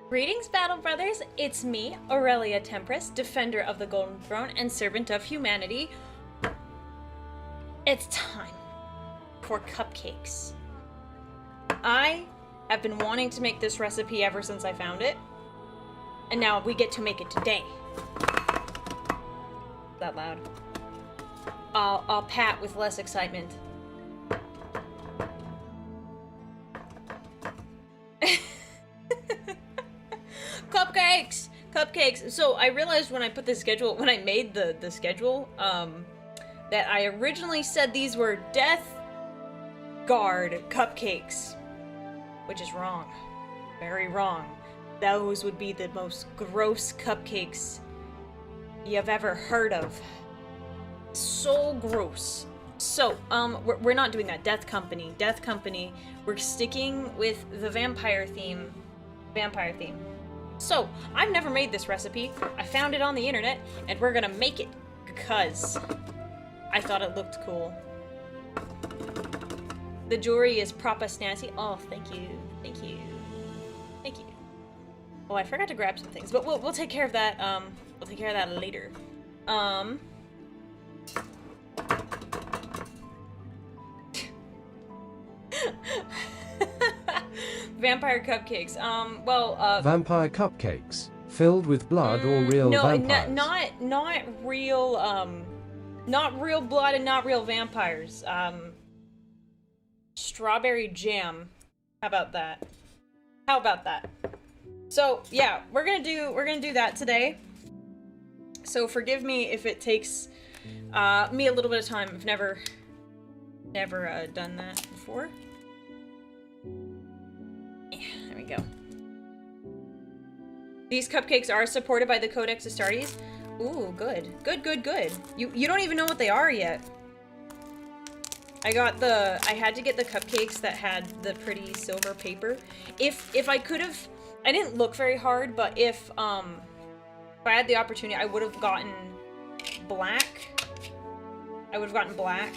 Greetings, Battle Brothers! It's me, Aurelia Tempris, Defender of the Golden Throne and Servant of Humanity. It's time for cupcakes. I have been wanting to make this recipe ever since I found it, and now we get to make it today. Is that loud? I'll pat with less excitement. Cupcakes! Cupcakes! So I realized when I put the schedule, when I made the schedule, that I originally said these were Death Guard cupcakes. Which is wrong. Very wrong. Those would be the most gross cupcakes you've ever heard of. So gross. So, we're not doing that. Death Company. Death Company. We're sticking with the vampire theme. Vampire theme. So, I've never made this recipe. I found it on the internet, and we're gonna make it because I thought it looked cool. The jewelry is proper snazzy. Oh, thank you. Thank you. Thank you. Oh, I forgot to grab some things, but we'll take care of that, we'll take care of that later. Vampire cupcakes. Vampire cupcakes, filled with blood or real vampires? Not real, not real blood and not real vampires. Strawberry jam. How about that? How about that? So, yeah, we're gonna do that today. So forgive me if it takes, me a little bit of time. I've never done that before. There we go. These cupcakes are supported by the Codex Astartes. Ooh, good. Good, good, good. You don't even know what they are yet. I had to get the cupcakes that had the pretty silver paper. If I could have, I didn't look very hard, but if I had the opportunity, I would have gotten black. I would have gotten black,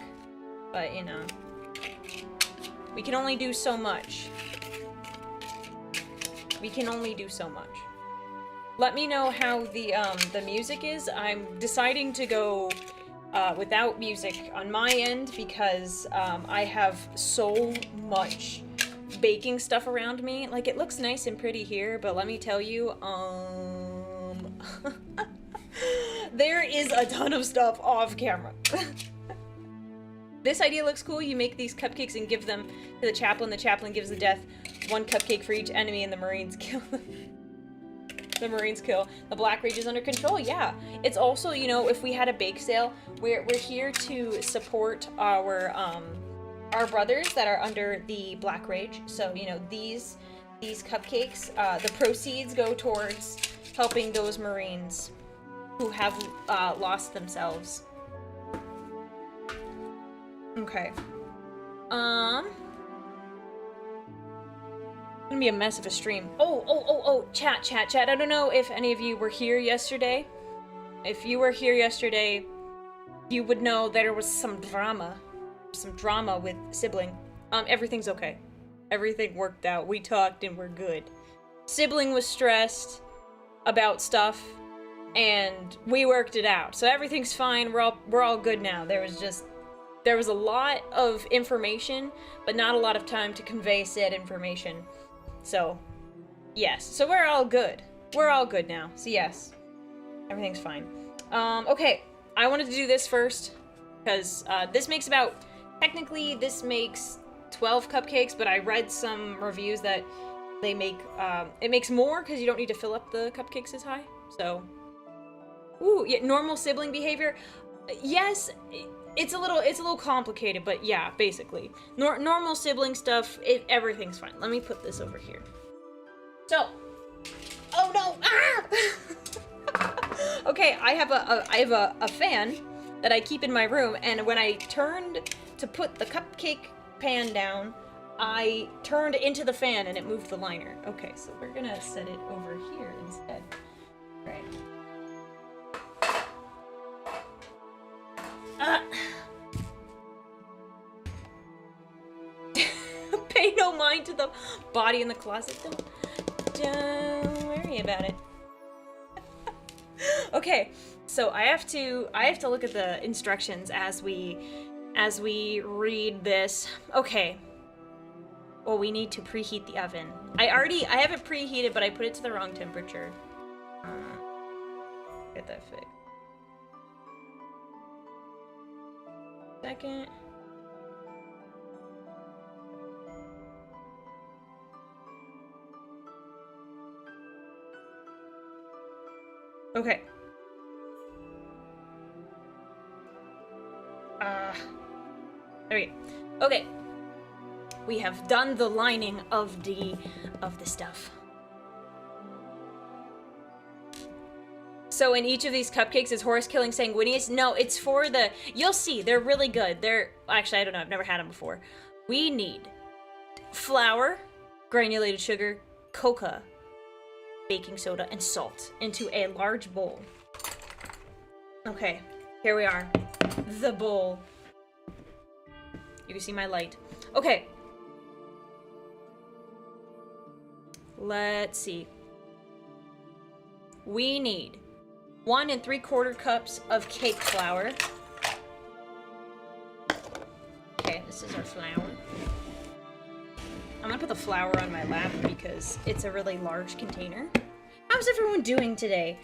but you know, we can only do so much. We can only do so much. Let me know how the music is. I'm deciding to go without music on my end because I have so much baking stuff around me. Like, it looks nice and pretty here, but let me tell you, there is a ton of stuff off camera. This idea looks cool. You make these cupcakes and give them to the chaplain. The chaplain gives the death one cupcake for each enemy, and the Marines kill them. The Marines kill. The Black Rage is under control. Yeah. It's also, you know, if we had a bake sale, we're here to support our brothers that are under the Black Rage. So, you know, these cupcakes, the proceeds go towards helping those Marines who have lost themselves. Okay. Gonna be a mess of a stream. Oh, chat. I don't know if any of you were here yesterday. If you were here yesterday, you would know there was some drama with Sibling. Everything's okay. Everything worked out. We talked and we're good. Sibling was stressed about stuff, and we worked it out. So everything's fine. We're all good now. There was a lot of information, but not a lot of time to convey said information. So, yes. So we're all good. We're all good now. So yes, everything's fine. Okay, I wanted to do this first, because this makes technically this makes 12 cupcakes, but I read some reviews that they make, it makes more, because you don't need to fill up the cupcakes as high. So, ooh, yeah, normal sibling behavior. Yes, it's a little complicated, but yeah, basically. Normal sibling stuff, everything's fine. Let me put this over here. So, oh no! Ah! Okay, I have a fan that I keep in my room, and when I turned to put the cupcake pan down, I turned into the fan and it moved the liner. Okay, so we're gonna set it over here instead. Right. Pay no mind to the body in the closet. Don't me about it. Okay, so I have to look at the instructions as we read this. Okay. Well, we need to preheat the oven. I have it preheated, but I put it to the wrong temperature. Get that fixed. Second. Okay. Okay. We have done the lining of the stuff. So in each of these cupcakes is horse killing sanguineous? No, it's for the... You'll see, they're really good. Actually, I don't know, I've never had them before. We need flour, granulated sugar, cocoa, baking soda, and salt into a large bowl. Okay, here we are. The bowl. You can see my light. Okay. Let's see. We need 1 3/4 cups of cake flour. Okay, this is our flour. I'm gonna put the flour on my lap because it's a really large container. How's everyone doing today?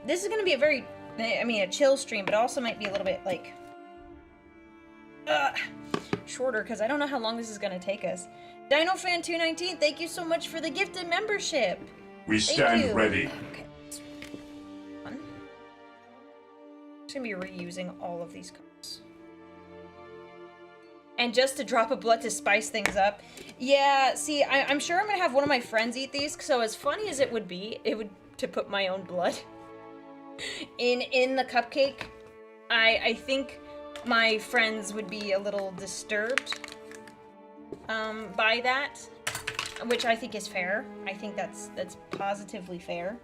This is gonna be a chill stream, but also might be a little bit, like, shorter, because I don't know how long this is gonna take us. DinoFan219, thank you so much for the gifted membership. We stand ready. Okay. I'm just gonna be reusing all of these cups. And just a drop of blood to spice things up. Yeah, see, I'm sure I'm gonna have one of my friends eat these, so as funny as it would be, to put my own blood in the cupcake, I think my friends would be a little disturbed by that, which I think is fair. I think that's positively fair.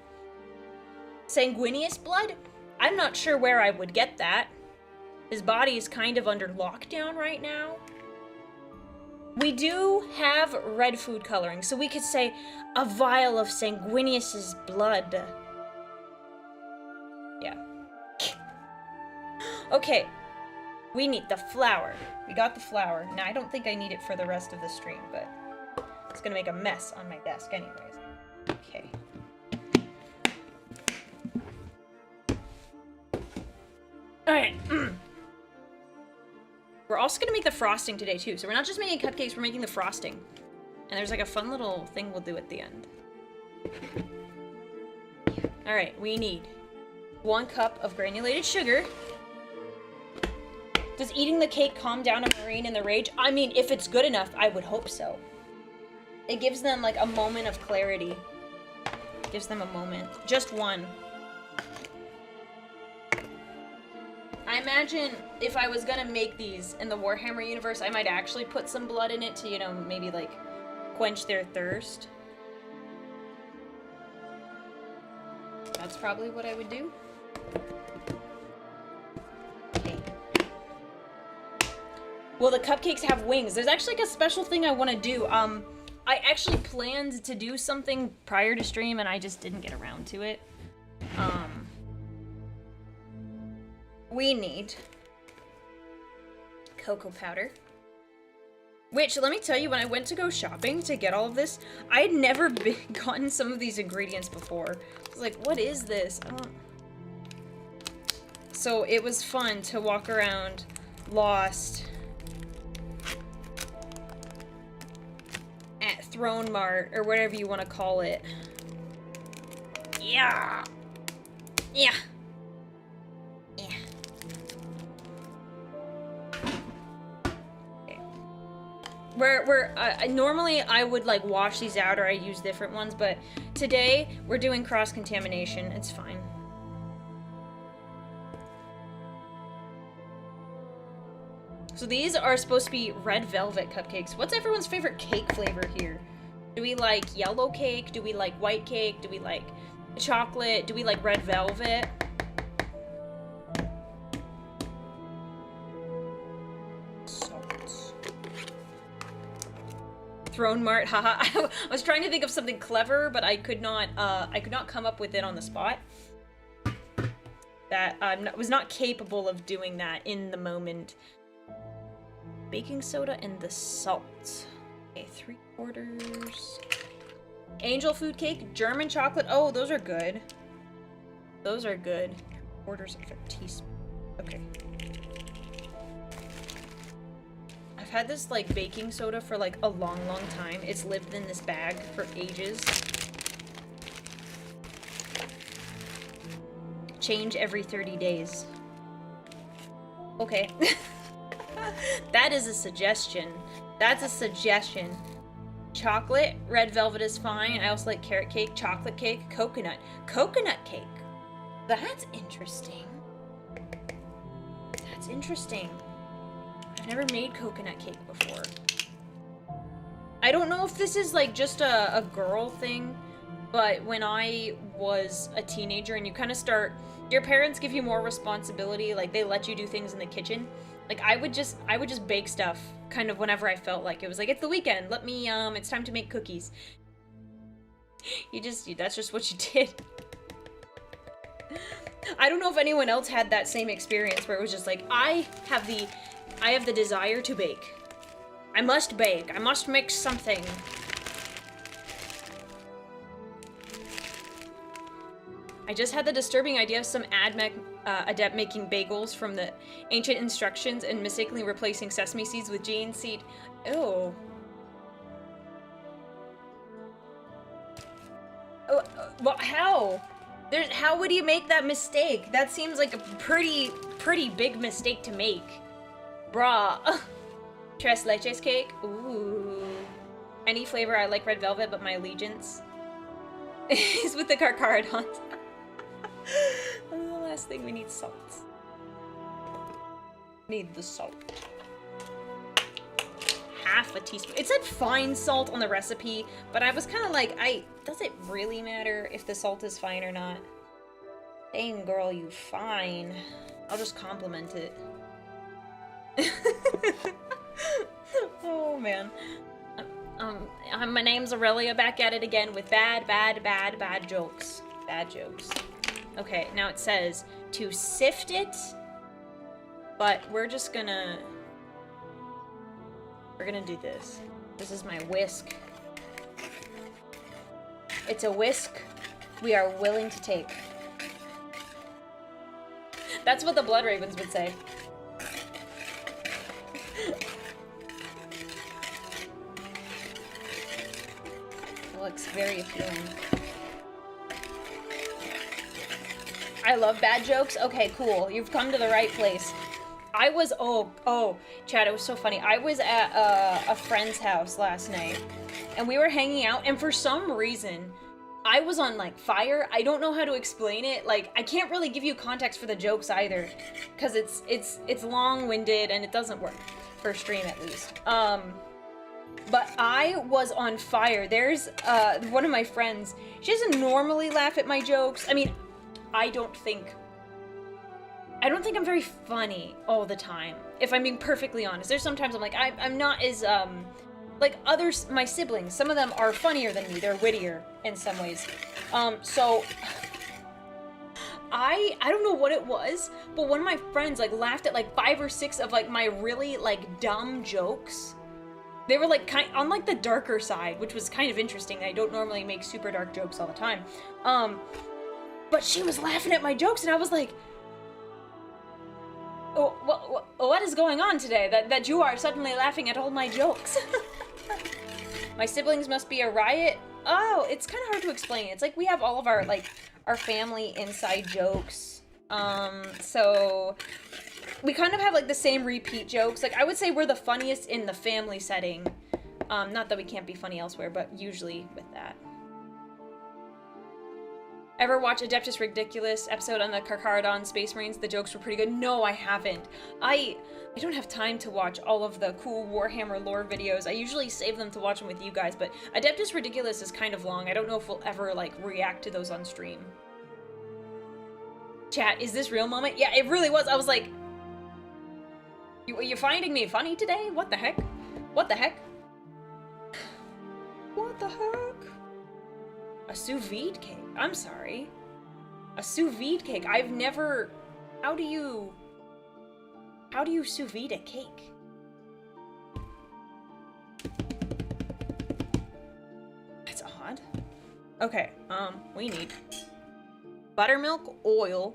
Sanguineous blood? I'm not sure where I would get that. His body is kind of under lockdown right now. We do have red food coloring, so we could say a vial of Sanguineous's blood. Yeah. Okay. We need the flour. We got the flour. Now, I don't think I need it for the rest of the stream, but it's gonna make a mess on my desk anyways. Okay. Alright. We're also gonna make the frosting today, too. So we're not just making cupcakes, we're making the frosting. And there's like a fun little thing we'll do at the end. Alright, we need 1 cup of granulated sugar. Does eating the cake calm down a Marine in the rage? I mean, if it's good enough, I would hope so. It gives them, like, a moment of clarity. Gives them a moment. Just 1. I imagine if I was gonna make these in the Warhammer universe, I might actually put some blood in it to, you know, maybe, like, quench their thirst. That's probably what I would do. Will the cupcakes have wings? There's actually like a special thing I want to do. I actually planned to do something prior to stream and I just didn't get around to it. We need cocoa powder. Which, let me tell you, when I went to go shopping to get all of this, I had never gotten some of these ingredients before. I was like, what is this? So it was fun to walk around lost at Throne Mart, or whatever you want to call it. Yeah. Yeah. Yeah. Okay. Normally I would like wash these out or I use different ones, but today we're doing cross-contamination. It's fine. So these are supposed to be red velvet cupcakes. What's everyone's favorite cake flavor here? Do we like yellow cake? Do we like white cake? Do we like chocolate? Do we like red velvet? Salt. Throne Mart, haha. I was trying to think of something clever, but I could not come up with it on the spot. That I was not capable of doing that in the moment. Baking soda and the salt. Okay, 3/4. Angel food cake, German chocolate. Oh, those are good. Those are good. 3/4 of a teaspoon. Okay. I've had this like baking soda for like a long time. It's lived in this bag for ages. Change every 30 days. Okay. That is a suggestion. That's a suggestion. Chocolate, red velvet is fine. I also like carrot cake, chocolate cake, coconut. Coconut cake. That's interesting. That's interesting. I've never made coconut cake before. I don't know if this is like just a girl thing, but when I was a teenager and you kind of start, your parents give you more responsibility, like they let you do things in the kitchen. Like I would just bake stuff kind of whenever I felt like it was like, it's the weekend, let me, it's time to make cookies. That's just what you did. I don't know if anyone else had that same experience where it was just like, I have the desire to bake. I must bake. I must make something. I just had the disturbing idea of some adept making bagels from the ancient instructions and mistakenly replacing sesame seeds with gene seed. Ew. Oh, well, how? How would you make that mistake? That seems like a pretty big mistake to make. Bruh. Tres leches cake? Ooh. Any flavor, I like red velvet, but my allegiance is with the carcharodons. The last thing we need salt. Need the salt. Half a teaspoon. It said fine salt on the recipe, but I was kind of like, does it really matter if the salt is fine or not? Dang girl, you fine. I'll just compliment it. Oh man. My name's Aurelia, back at it again with bad jokes. Bad jokes. Okay, now it says to sift it, but we're gonna do this. This is my whisk. It's a whisk we are willing to take. That's what the Blood Ravens would say. It looks very appealing. I love bad jokes. Okay, cool. You've come to the right place. I was, Chad, it was so funny. I was at a friend's house last night, and we were hanging out, and for some reason, I was on, like, fire. I don't know how to explain it. Like, I can't really give you context for the jokes either, because it's long-winded, and it doesn't work, for stream at least. But I was on fire. There's, one of my friends, she doesn't normally laugh at my jokes. I mean, I don't think I'm very funny all the time, if I'm being perfectly honest. There's sometimes I'm like, I'm not as, like others, my siblings, some of them are funnier than me, they're wittier in some ways. So, I don't know what it was, but one of my friends, like, laughed at, like, 5 or 6 of, like, my really, like, dumb jokes. They were, like, on, like, the darker side, which was kind of interesting. I don't normally make super dark jokes all the time. But she was laughing at my jokes, and I was like, oh, what is going on today? That you are suddenly laughing at all my jokes. My siblings must be a riot. Oh, it's kind of hard to explain. It's like we have all of our, like, our family inside jokes. So we kind of have, like, the same repeat jokes. Like, I would say we're the funniest in the family setting. Not that we can't be funny elsewhere, but usually with that. Ever watch Adeptus Ridiculous episode on the Carcharodon Space Marines? The jokes were pretty good. No, I haven't. I don't have time to watch all of the cool Warhammer lore videos. I usually save them to watch them with you guys, but Adeptus Ridiculous is kind of long. I don't know if we'll ever, like, react to those on stream. Chat, is this real moment? Yeah, it really was. I was like, you're finding me funny today? What the heck? What the heck? What the heck? A sous vide cake. I'm sorry. A sous vide cake. I've never... How do you sous vide a cake? That's odd. Okay, we need buttermilk, oil,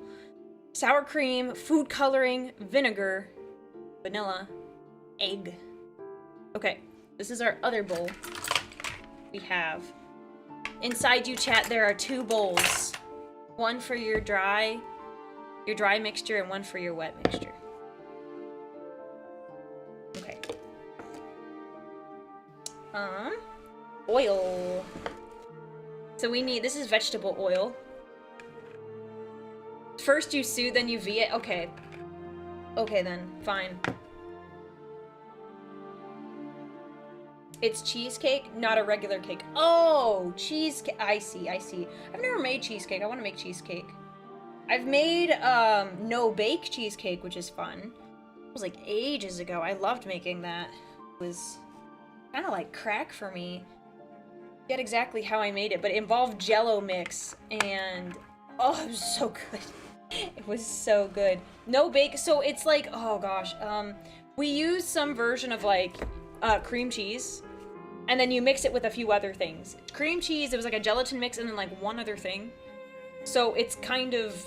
sour cream, food coloring, vinegar, vanilla, egg. Okay, this is our other bowl. We have... Inside you, chat, there are 2 bowls. One for your dry mixture and one for your wet mixture. Okay. Oil. So we need, this is vegetable oil. First you sous, then you V it. Okay. Okay then, fine. It's cheesecake, not a regular cake. Oh, cheesecake. I see. I've never made cheesecake. I want to make cheesecake. I've made no-bake cheesecake, which is fun. It was like ages ago. I loved making that. It was kind of like crack for me. I forget exactly how I made it, but it involved Jell-O mix, and oh, it was so good. It was so good. No-bake, so it's like, oh gosh, we used some version of like cream cheese. And then you mix it with a few other things. Cream cheese, it was like a gelatin mix and then like one other thing. So it's kind of...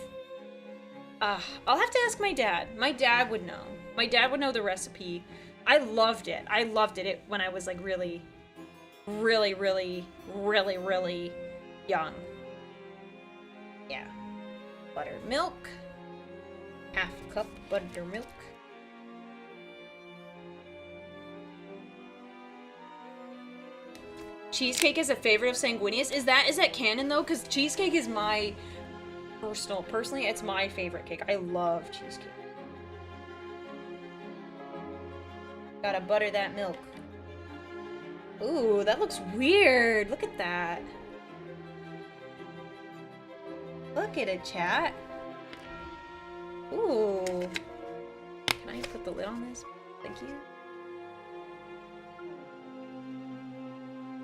I'll have to ask my dad. My dad would know. My dad would know the recipe. I loved it. I loved it when I was like really young. Yeah. Buttermilk. Half a cup buttermilk. Cheesecake is a favorite of Sanguinius. Is that canon though? Because cheesecake is my personally, it's my favorite cake. I love cheesecake. Gotta butter that milk. Ooh, that looks weird. Look at that. Look at it, chat. Ooh. Can I put the lid on this? Thank you.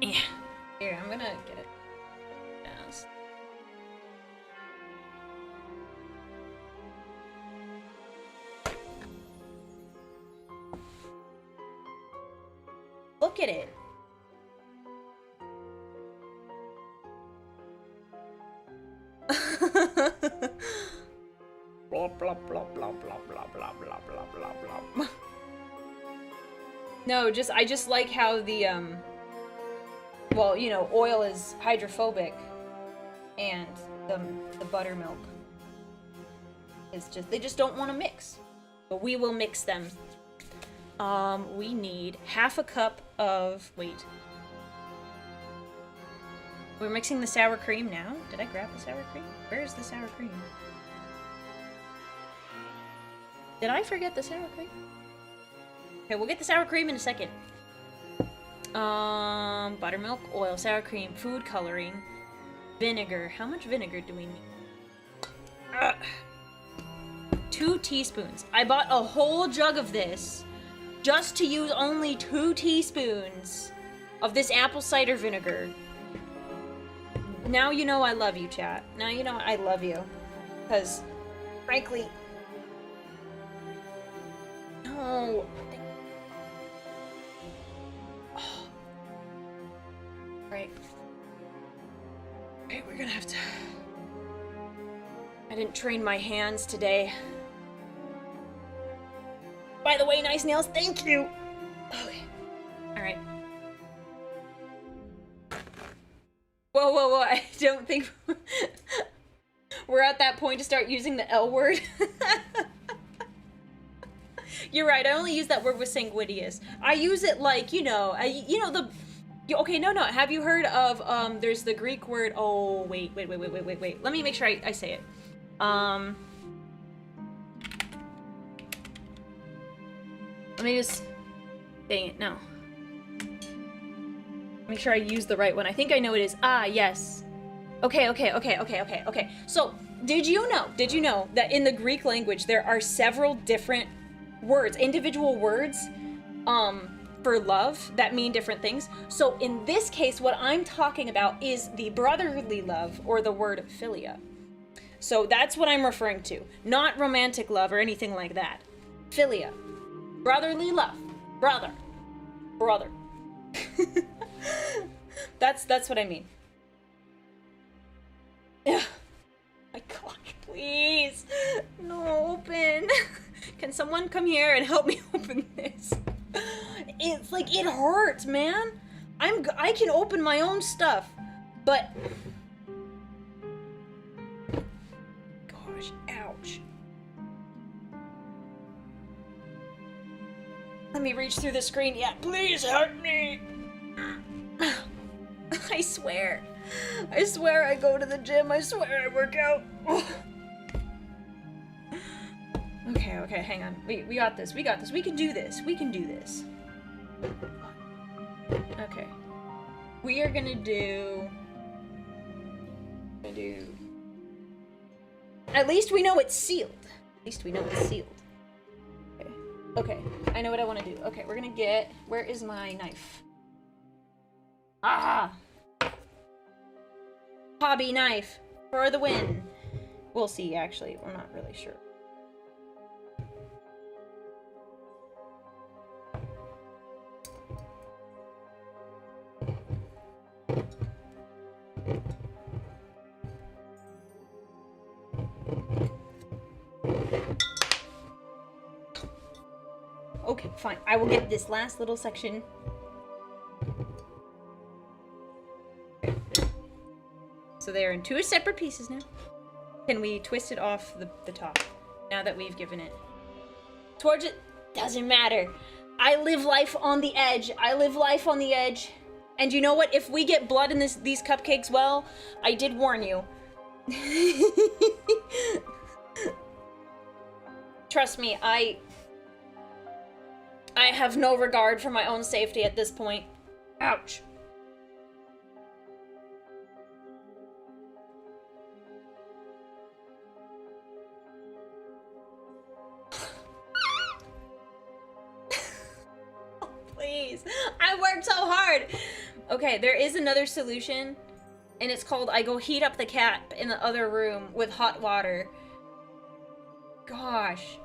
Yeah. Here, I'm gonna get it down. Look at it. Blah blah blah blah blah blah blah blah blah blah. No, I just like how the well, you know, oil is hydrophobic, and the buttermilk is just, they just don't want to mix. But we will mix them. We need half a cup of, wait. We're mixing the sour cream now? Did I grab the sour cream? Where is the sour cream? Did I forget the sour cream? Okay, we'll get the sour cream in a second. Buttermilk, oil, sour cream, food coloring, vinegar. How much vinegar do we need? 2 teaspoons. I bought a whole jug of this just to use only 2 teaspoons of this apple cider vinegar. Now you know I love you, chat. Now you know I love you. Because, frankly... No... Right. Okay, we're gonna have to... I didn't train my hands today. By the way, nice nails, thank you! Okay. Alright. Whoa, I don't think... we're at that point to start using the L word. You're right, I only use that word with Sanguinius. I use it like, you know, okay, no. Have you heard of, there's the Greek word, oh, wait. Let me make sure I say it. Let me just, dang it, no. Make sure I use the right one. I think I know it is. Ah, yes. Okay. So, did you know that in the Greek language there are several different words, individual words, for love that mean different things. So in this case, what I'm talking about is the brotherly love, or the word philia. So that's what I'm referring to. Not romantic love or anything like that. Philia. Brotherly love. Brother. That's what I mean. Yeah. My God, please. No, open. Can someone come here and help me open this? It's like, it hurts, man. I can open my own stuff, but... Gosh, ouch. Let me reach through the screen. Yeah, please help me. I swear I go to the gym. I swear I work out. Okay, hang on. We got this. We can do this. Okay. We are gonna do... At least we know it's sealed. Okay, I know what I want to do. Okay, we're gonna get... Where is my knife? Ah! Hobby knife for the win. We'll see, actually. We're not really sure. Okay, fine. I will get this last little section. So they are in two separate pieces now. Can we twist it off the top now that we've given it towards it? Doesn't matter. I live life on the edge. And you know what? If we get blood in these cupcakes, well, I did warn you. Trust me, I have no regard for my own safety at this point. Ouch. Please. I worked so hard. Okay, there is another solution, and it's called I go heat up the cat in the other room with hot water. Gosh.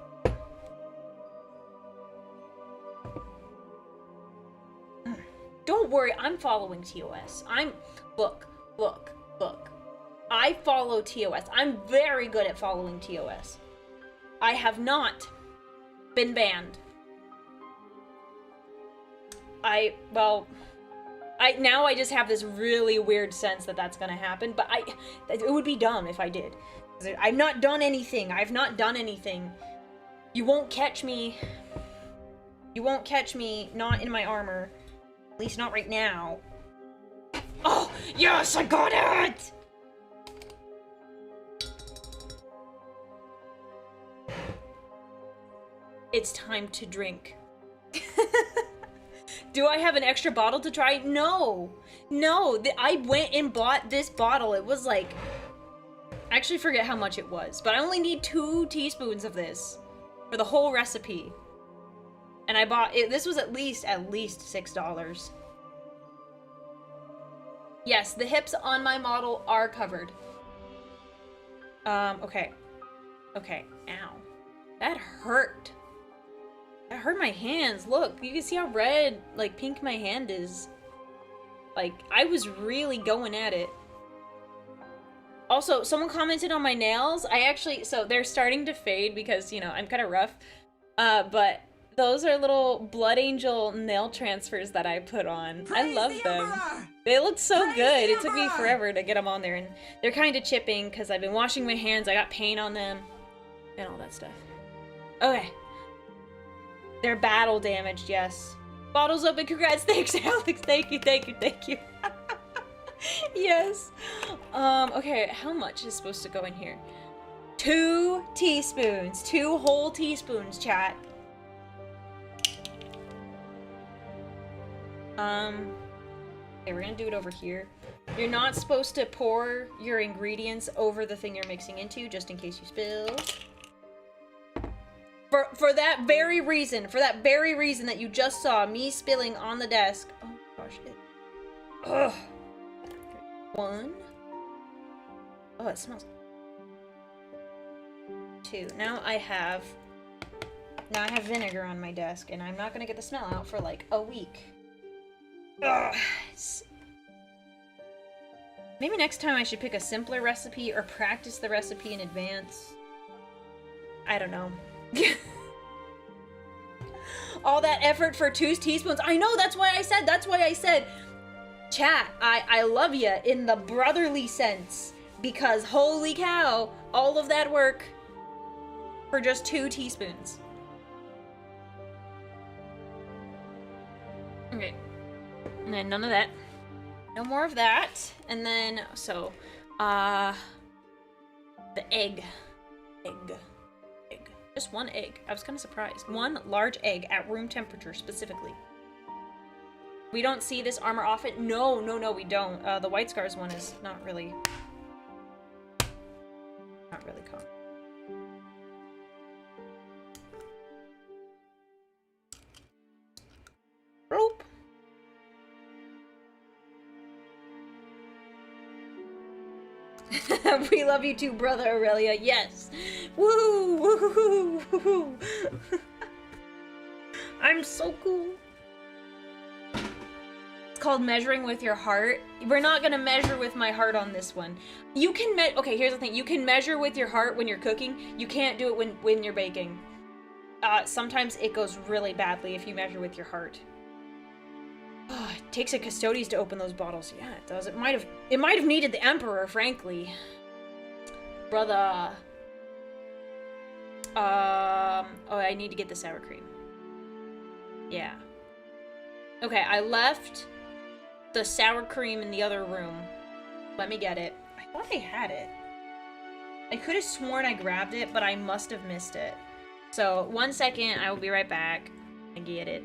Don't worry, I'm following TOS. Look. I follow TOS. I'm very good at following TOS. I have not been banned. Now I just have this really weird sense that that's gonna happen, but it would be dumb if I did. I've not done anything. You won't catch me not in my armor. At least not right now. Oh, yes, I got it! It's time to drink. Do I have an extra bottle to try? No. I went and bought this bottle. It was like... I actually forget how much it was, but I only need 2 teaspoons of this for the whole recipe. And I bought it. This was at least $6. Yes, the hips on my model are covered. Okay. Ow. That hurt. That hurt my hands. Look, you can see how red, like, pink my hand is. Like, I was really going at it. Also, someone commented on my nails. So they're starting to fade because, you know, I'm kind of rough. But those are little Blood Angel nail transfers that I put on. I love them. They look so good. It took me forever to get them on there. And they're kind of chipping because I've been washing my hands. I got paint on them. And all that stuff. Okay. They're battle damaged, yes. Bottles open, congrats, thanks, Alex, thank you. Yes. Okay, how much is supposed to go in here? 2 teaspoons, 2 whole teaspoons, chat. Okay, we're gonna do it over here. You're not supposed to pour your ingredients over the thing you're mixing into, just in case you spill. For that very reason, that you just saw me spilling on the desk. Oh gosh. Ugh. 1. Oh, it smells. 2. Now I have vinegar on my desk, and I'm not gonna get the smell out for like a week. Ugh. Maybe next time I should pick a simpler recipe or practice the recipe in advance. I don't know. All that effort for 2 teaspoons. I know, that's why I said. Chat, I love you in the brotherly sense. Because holy cow, all of that work for just 2 teaspoons. Okay. And then none of that. No more of that. And then, so, the egg. Just 1 egg. I was kind of surprised. 1 large egg at room temperature, specifically. We don't see this armor often. No, we don't. The White Scars one is not really common. Rope. We love you too, brother Aurelia. Yes. Woo! Woo! Woo! I'm so cool. It's called measuring with your heart. We're not gonna measure with my heart on this one. You can okay, here's the thing. You can measure with your heart when you're cooking. You can't do it when you're baking. Sometimes it goes really badly if you measure with your heart. Oh, it takes a Custodes to open those bottles. Yeah, it does. It might have needed the Emperor, frankly. Brother. Oh, I need to get the sour cream. Yeah. Okay, I left the sour cream in the other room. Let me get it. I thought I had it. I could have sworn I grabbed it, but I must have missed it. So, 1 second, I will be right back. I get it.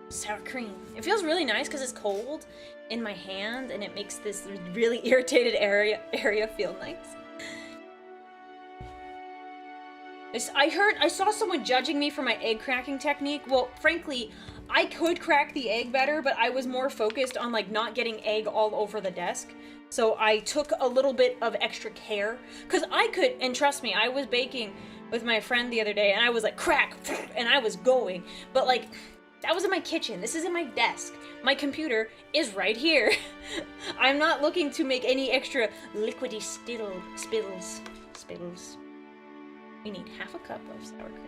Sour cream. It feels really nice because it's cold in my hand and it makes this really irritated area feel nice. I saw someone judging me for my egg cracking technique. Well, frankly, I could crack the egg better, but I was more focused on like not getting egg all over the desk. So I took a little bit of extra care because I could, and trust me, I was baking with my friend the other day and I was like crack and I was going, but like that was in my kitchen. This is in my desk. My computer is right here. I'm not looking to make any extra liquidy spills. We need half a cup of sour cream.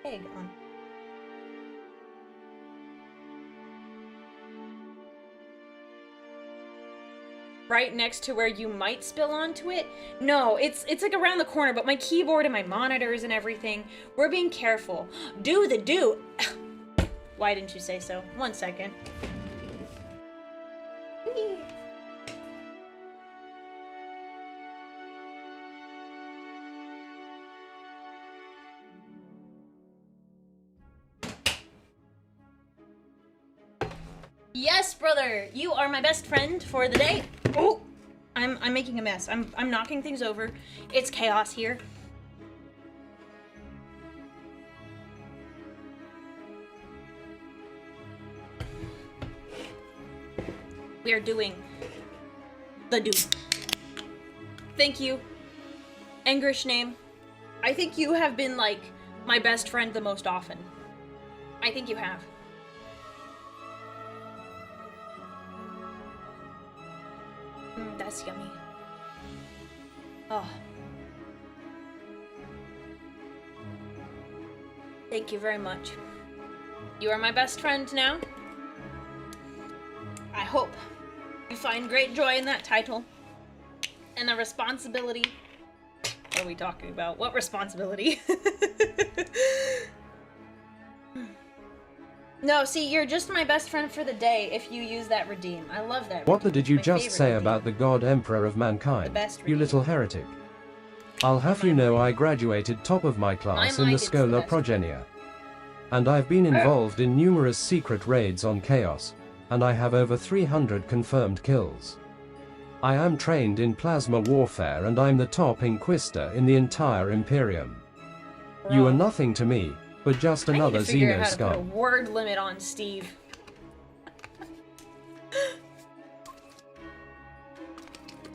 Egg on. Right next to where you might spill onto it. No, it's like around the corner, but my keyboard and my monitors and everything. We're being careful. Do the do. Why didn't you say so? 1 second. Yes, brother, you are my best friend for the day. Oh, I'm making a mess. I'm knocking things over. It's chaos here. We are doing the do. Thank you, Engrish name. I think you have been like my best friend the most often. I think you have. That's yummy. Oh. Thank you very much. You are my best friend now. I hope you find great joy in that title. And the responsibility. What are we talking about? What responsibility? No, see, you're just my best friend for the day if you use that redeem. I love that. What did you just say redeem. about the God Emperor of Mankind? The best You redeem. little heretic. I'll have you know I graduated top of my class in the it's the Schola best. Progenia. And I've been involved in numerous secret raids on Chaos, and I have over 300 confirmed kills. I am trained in plasma warfare and I'm the top Inquisitor in the entire Imperium. You are nothing to me, but just another I need to figure out Xeno how to put a scum. word limit on Steve.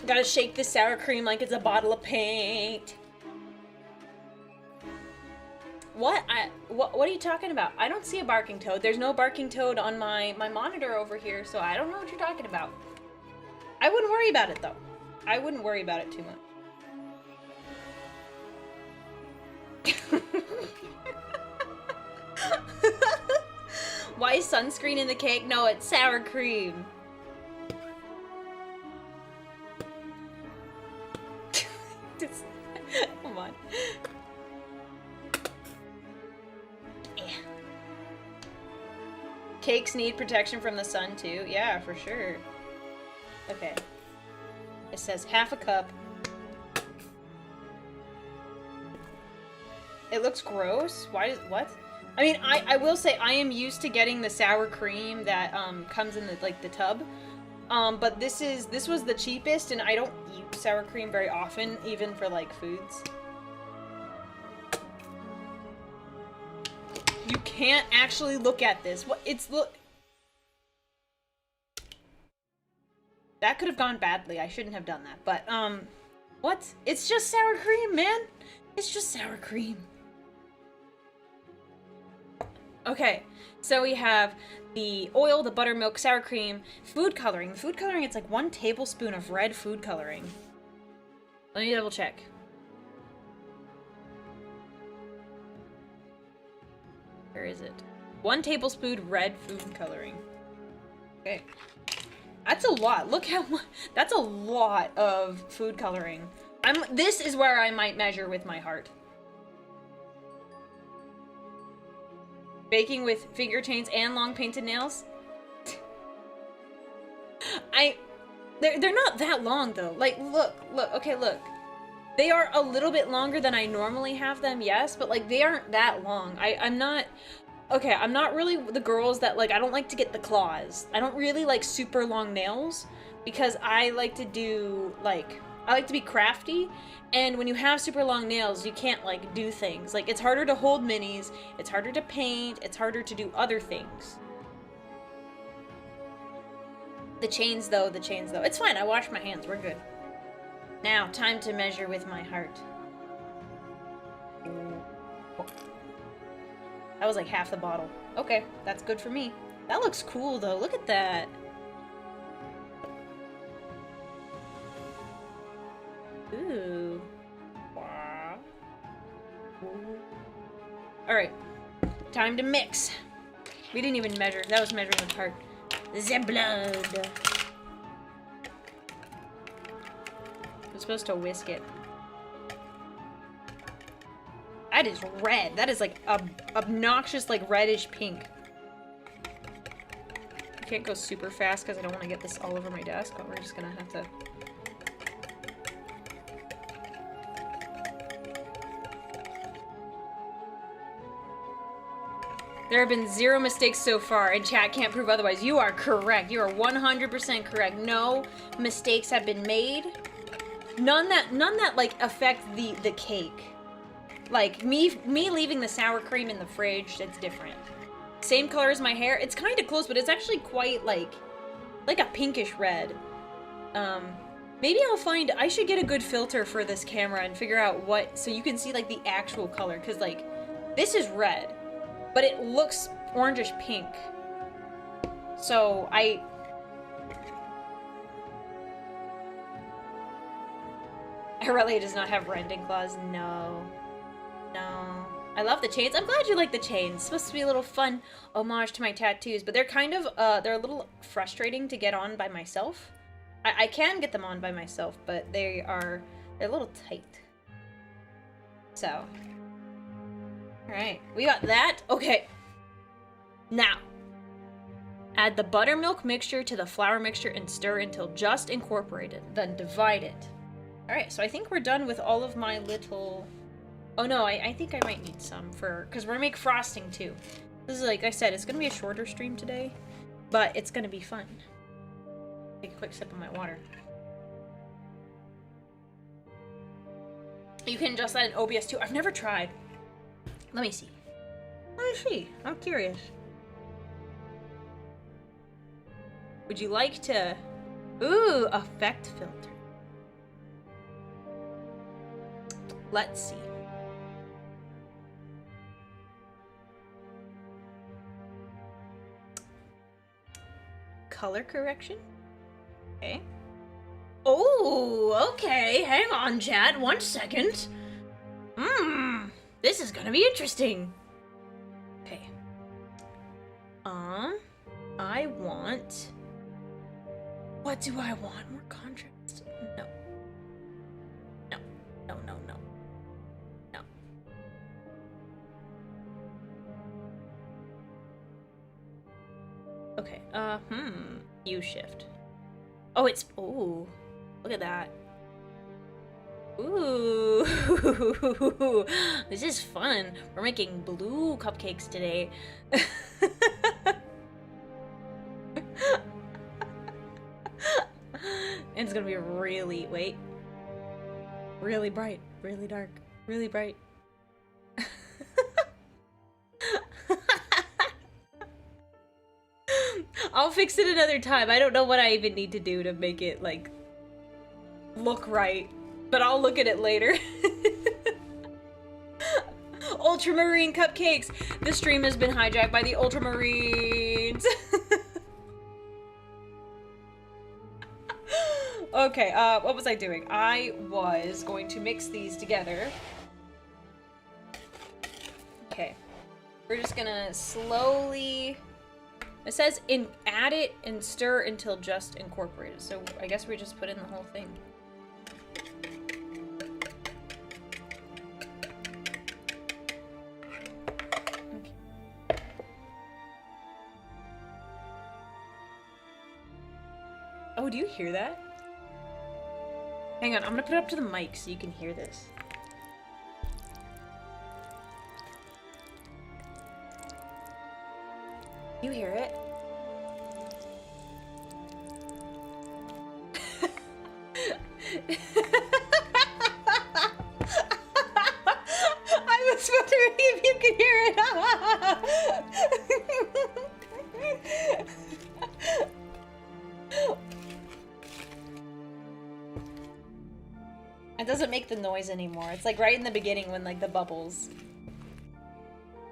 Gotta shake this sour cream like it's a bottle of paint. What? What are you talking about? I don't see a barking toad. There's no barking toad on my monitor over here, so I don't know what you're talking about. I wouldn't worry about it, though. I wouldn't worry about it too much. Why is sunscreen in the cake? No, it's sour cream. Come on. Yeah. Cakes need protection from the sun too. Yeah, for sure. Okay. It says half a cup. It looks gross. Why does what? I mean, I will say I am used to getting the sour cream that comes in the tub. But this was the cheapest, and I don't eat sour cream very often, even for like foods. You can't actually look at this. What? That could have gone badly. I shouldn't have done that. But what? It's just sour cream, man. It's just sour cream. Okay, so we have the oil, the buttermilk, sour cream, food coloring. The food coloring, it's like 1 tablespoon of red food coloring. Let me double check. Where is it? 1 tablespoon red food coloring. Okay. That's a lot. Look how much. That's a lot of food coloring. This is where I might measure with my heart. Baking with finger chains and long painted nails? They're not that long though. Like, look, okay, look. They are a little bit longer than I normally have them, yes, but like they aren't that long. I'm not really the girls that like, I don't like to get the claws. I don't really like super long nails because I like to do like, I like to be crafty, and when you have super long nails, you can't like do things. Like, it's harder to hold minis, it's harder to paint, it's harder to do other things. The chains though, it's fine, I washed my hands, we're good. Now, time to measure with my heart. That was like half the bottle. Okay, that's good for me. That looks cool though, look at that. Ooh. Wow. Alright. Time to mix. We didn't even measure. That was measuring with heart. The blood. I'm supposed to whisk it. That is red. That is like obnoxious, like reddish pink. I can't go super fast because I don't want to get this all over my desk, but we're just gonna have to. There have been 0 mistakes so far, and chat can't prove otherwise. You are correct. You are 100% correct. No mistakes have been made. None that like affect the cake. Like me leaving the sour cream in the fridge, it's different. Same color as my hair. It's kind of close, but it's actually quite like a pinkish red. Maybe I should get a good filter for this camera and figure out what, so you can see like the actual color, because like this is red, but it looks orangish pink. So Aurelia does not have rending claws. No. I love the chains. I'm glad you like the chains. It's supposed to be a little fun homage to my tattoos, but they're kind of, they're a little frustrating to get on by myself. I can get them on by myself, but they're a little tight. So. Alright, we got that. Okay. Now. Add the buttermilk mixture to the flour mixture and stir until just incorporated. Then divide it. Alright, so I think we're done with all of my little... Oh no, I think I might need some for... Because we're gonna make frosting too. This is, like I said, it's gonna be a shorter stream today. But it's gonna be fun. Take a quick sip of my water. You can adjust that in OBS too. I've never tried. Let me see. Let me see. I'm curious. Would you like to... Ooh, effect filter. Let's see. Color correction? Okay. Oh, okay. Hang on, Chad. 1 second. This is gonna be interesting. Okay. I want... What do I want? More contrast? No. No. No, no, no. No. Okay, U shift. Oh, it's... Ooh. Look at that. Ooh. This is fun. We're making blue cupcakes today. It's gonna be really... Wait. Really bright. Really dark. Really bright. I'll fix it another time. I don't know what I even need to do to make it, like, look right. But I'll look at it later. Ultramarine cupcakes! The stream has been hijacked by the Ultramarines! Okay, what was I doing? I was going to mix these together. Okay. We're just gonna slowly... It says add it and stir until just incorporated. So I guess we just put in the whole thing. Okay. Oh, do you hear that? Hang on, I'm gonna put it up to the mic so you can hear this. You hear it? I was wondering if you could hear it. It doesn't make the noise anymore. It's like right in the beginning when like the bubbles.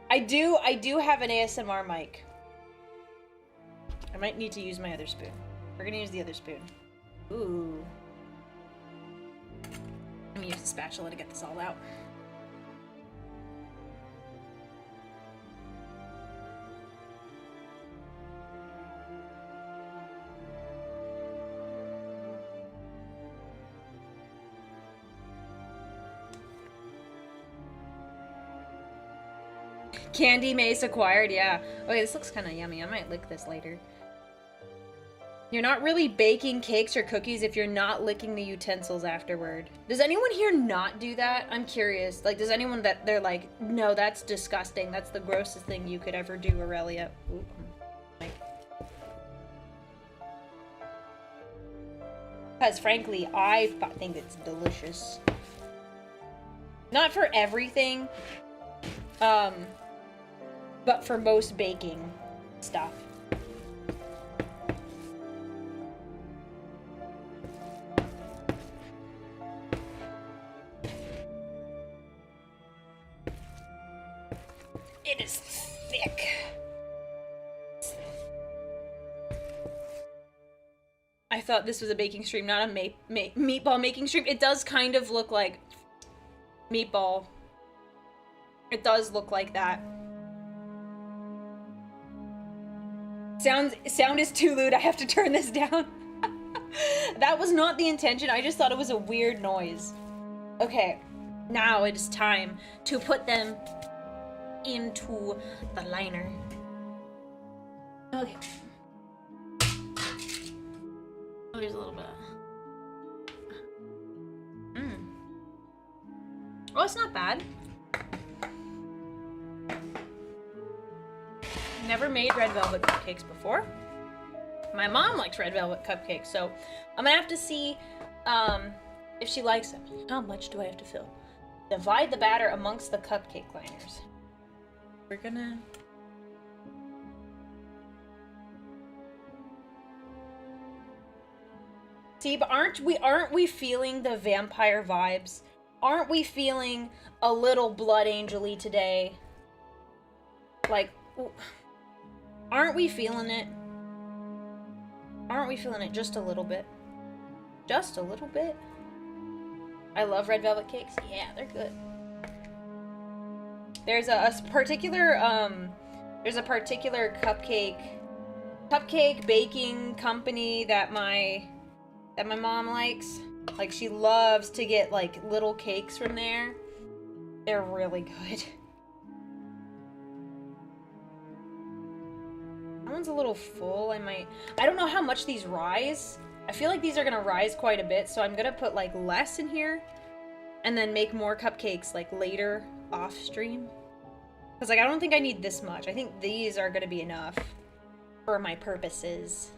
I do have an ASMR mic. I might need to use my other spoon. We're gonna use the other spoon. Ooh. I'm gonna use the spatula to get this all out. Candy mace acquired, yeah. Okay, this looks kind of yummy. I might lick this later. You're not really baking cakes or cookies if you're not licking the utensils afterward. Does anyone here not do that? I'm curious. Like, does anyone that they're like, no, that's disgusting. That's the grossest thing you could ever do, Aurelia. Ooh, because frankly, I think it's delicious. Not for everything, but for most baking stuff. It is thick. I thought this was a baking stream, not a meatball making stream. It does kind of look like meatball. It does look like that. Sound is too lewd. I have to turn this down. That was not the intention. I just thought it was a weird noise. Okay, now it is time to put them into the liner. Okay. Oh, there's a little bit. Oh, it's not bad. Never made red velvet cupcakes before. My mom likes red velvet cupcakes, so I'm gonna have to see if she likes them. How much do I have to fill? Divide the batter amongst the cupcake liners. We're gonna... See, but aren't we feeling the vampire vibes? Aren't we feeling a little blood angel-y today? Like, aren't we feeling it? Aren't we feeling it just a little bit? Just a little bit? I love red velvet cakes. Yeah, they're good. There's a particular cupcake baking company that my mom likes. Like, she loves to get like little cakes from there. They're really good. That one's a little full. I don't know how much these rise. I feel like these are gonna rise quite a bit, so I'm gonna put like less in here and then make more cupcakes like later off stream. Because like I don't think I need this much. I think these are gonna be enough for my purposes.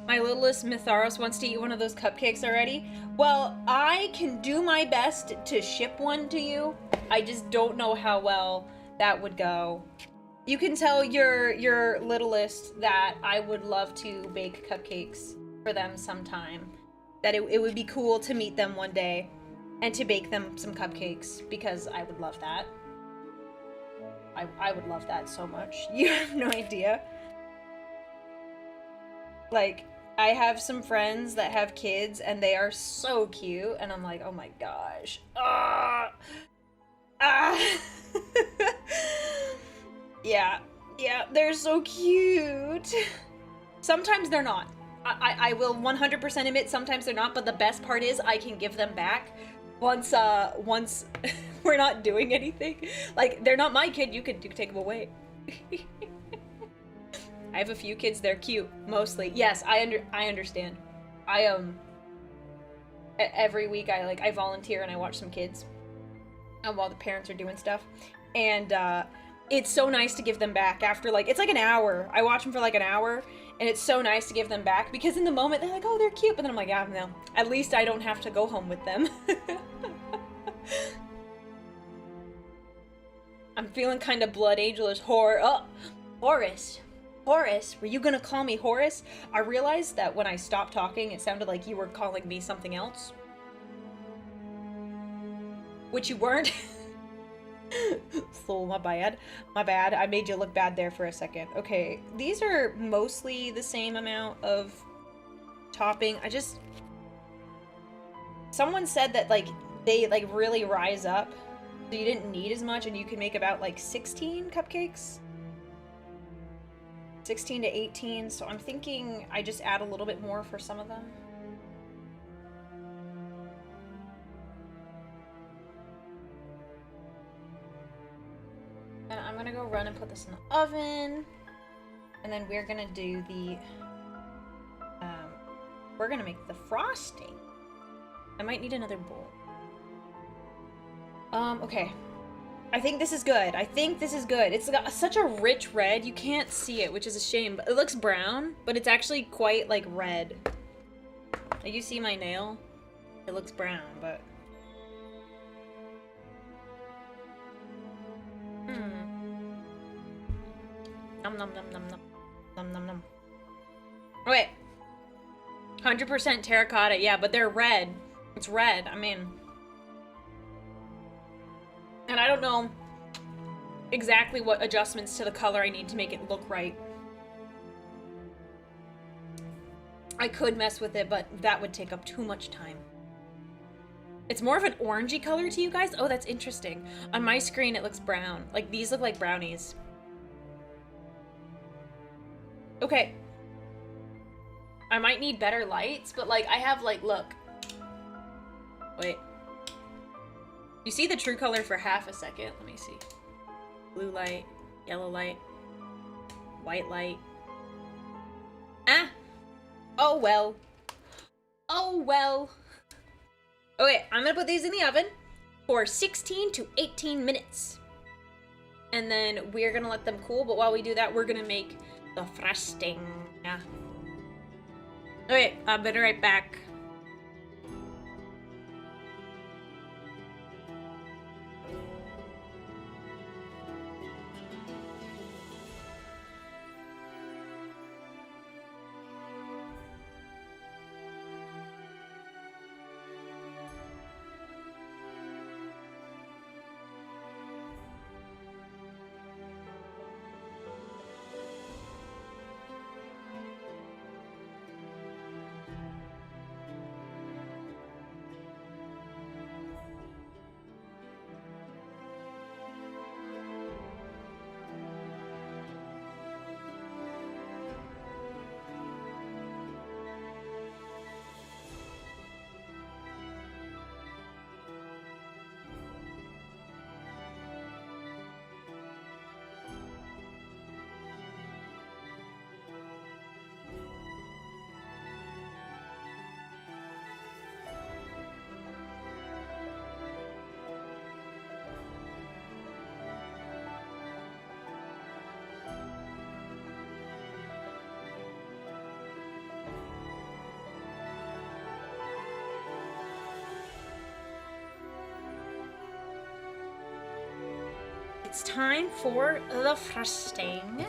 My littlest Mitharos wants to eat one of those cupcakes already. Well, I can do my best to ship one to you. I just don't know how well that would go. You can tell your littlest that I would love to bake cupcakes for them sometime. That it would be cool to meet them one day and to bake them some cupcakes, because I would love that. I would love that so much. You have no idea. Like, I have some friends that have kids and they are so cute, and I'm like, oh my gosh. Yeah, they're so cute. Sometimes they're not. I will 100% admit sometimes they're not, but the best part is I can give them back once we're not doing anything. Like, they're not my kid, you could take them away. I have a few kids, they're cute, mostly. Yes, I understand. Every week I volunteer and I watch some kids while the parents are doing stuff. And it's so nice to give them back after it's like an hour. I watch them for like an hour, and it's so nice to give them back, because in the moment they're like, oh, they're cute, but then I'm like, yeah, no. At least I don't have to go home with them. I'm feeling kind of blood angelish. Horace, were you gonna call me Horace? I realized that when I stopped talking, it sounded like you were calling me something else. Which you weren't. So, my bad. I made you look bad there for a second. Okay, these are mostly the same amount of topping. Someone said that, they, really rise up, so you didn't need as much, and you can make about, 16 cupcakes? 16 to 18, so I'm thinking I just add a little bit more for some of them. And I'm gonna go run and put this in the oven, and then we're gonna do the, we're gonna make the frosting. I might need another bowl. Okay. I think this is good. It's got such a rich red. You can't see it, which is a shame. But it looks brown, but it's actually quite, red. You see my nail? It looks brown, but... Nom nom nom nom nom. Nom nom nom. Wait. 100% terracotta, yeah, but they're red. It's red, I mean. And I don't know exactly what adjustments to the color I need to make it look right. I could mess with it, but that would take up too much time. It's more of an orangey color to you guys? Oh, that's interesting. On my screen, it looks brown. Like, these look like brownies. Okay. I might need better lights, but, like, I have, like, look. Wait. You see the true color for half a second? Let me see. Blue light, yellow light, white light. Ah! Oh, well. Oh, well. Okay, I'm gonna put these in the oven for 16 to 18 minutes. And then we're gonna let them cool, but while we do that, we're gonna make the frosting. Yeah. Okay, I'll be right back. It's time for the frosting.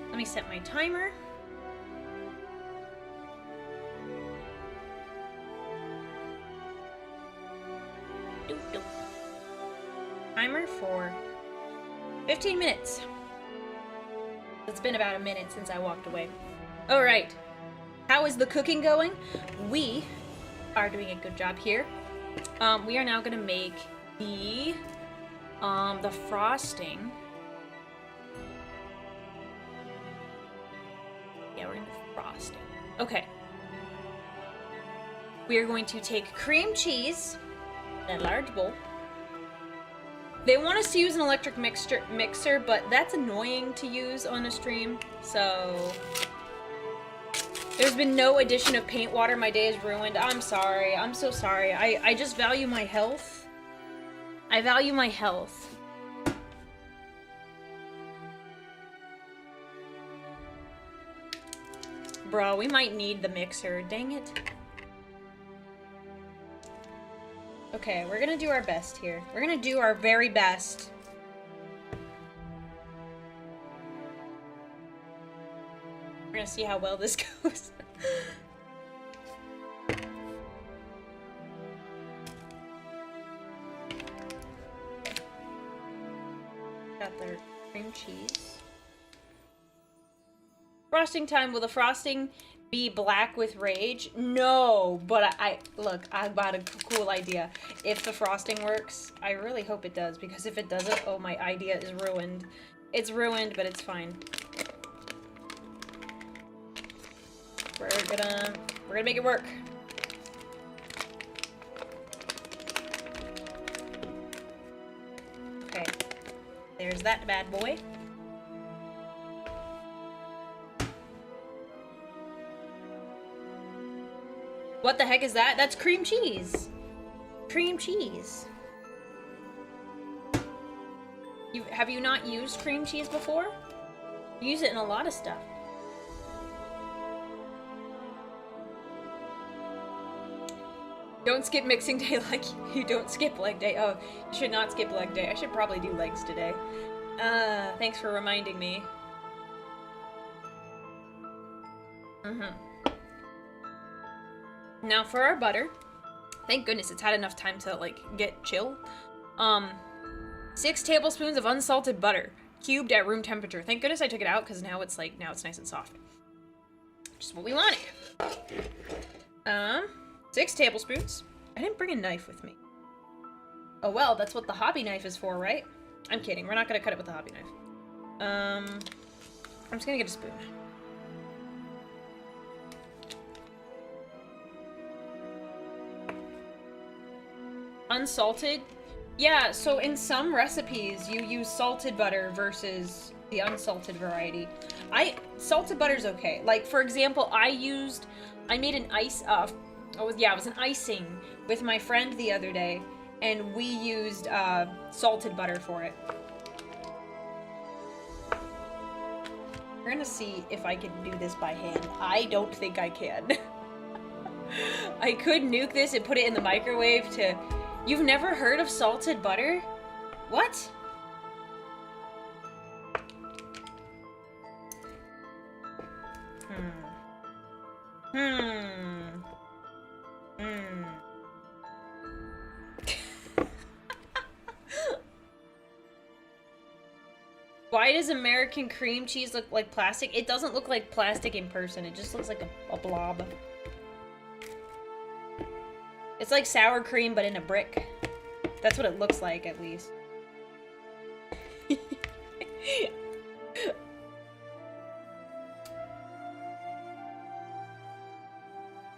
Let me set my timer. Timer for 15 minutes. It's been about a minute since I walked away. All right. How is the cooking going? We are doing a good job here. We are now going to make the frosting. Yeah, we're gonna do frosting. Okay. We are going to take cream cheese in a large bowl. They want us to use an electric mixer, but that's annoying to use on a stream, so there's been no addition of paint water. My day is ruined. I'm sorry. I'm so sorry. I just value my health. I value my health. Bro, we might need the mixer. Dang it. Okay, we're gonna do our best here. We're gonna do our very best. We're gonna see how well this goes. Got the cream cheese. Frosting time. Will the frosting be black with rage? No, but look, I got a cool idea. If the frosting works, I really hope it does, because if it doesn't, oh, my idea is ruined. It's ruined, but it's fine. We're gonna make it work. Okay, there's that bad boy. What the heck is that? That's cream cheese. Cream cheese. Have you not used cream cheese before? You use it in a lot of stuff. Don't skip mixing day like you don't skip leg day. Oh, you should not skip leg day. I should probably do legs today. Thanks for reminding me. Mm-hmm. Now for our butter. Thank goodness it's had enough time to, like, get chill. 6 tablespoons of unsalted butter, cubed at room temperature. Thank goodness I took it out, because now it's nice and soft. Just what we wanted. 6 tablespoons. I didn't bring a knife with me. Oh well, that's what the hobby knife is for, right? I'm kidding. We're not gonna cut it with the hobby knife. I'm just gonna get a spoon. Unsalted? Yeah, so in some recipes, you use salted butter versus the unsalted variety. Salted butter's okay. Like, for example, I made an it was an icing with my friend the other day, and we used, salted butter for it. We're gonna see if I can do this by hand. I don't think I can. I could nuke this and put it in the microwave to... You've never heard of salted butter? What? Why does American cream cheese look like plastic? It doesn't look like plastic in person. It just looks like a blob. It's like sour cream, but in a brick. That's what it looks like, at least.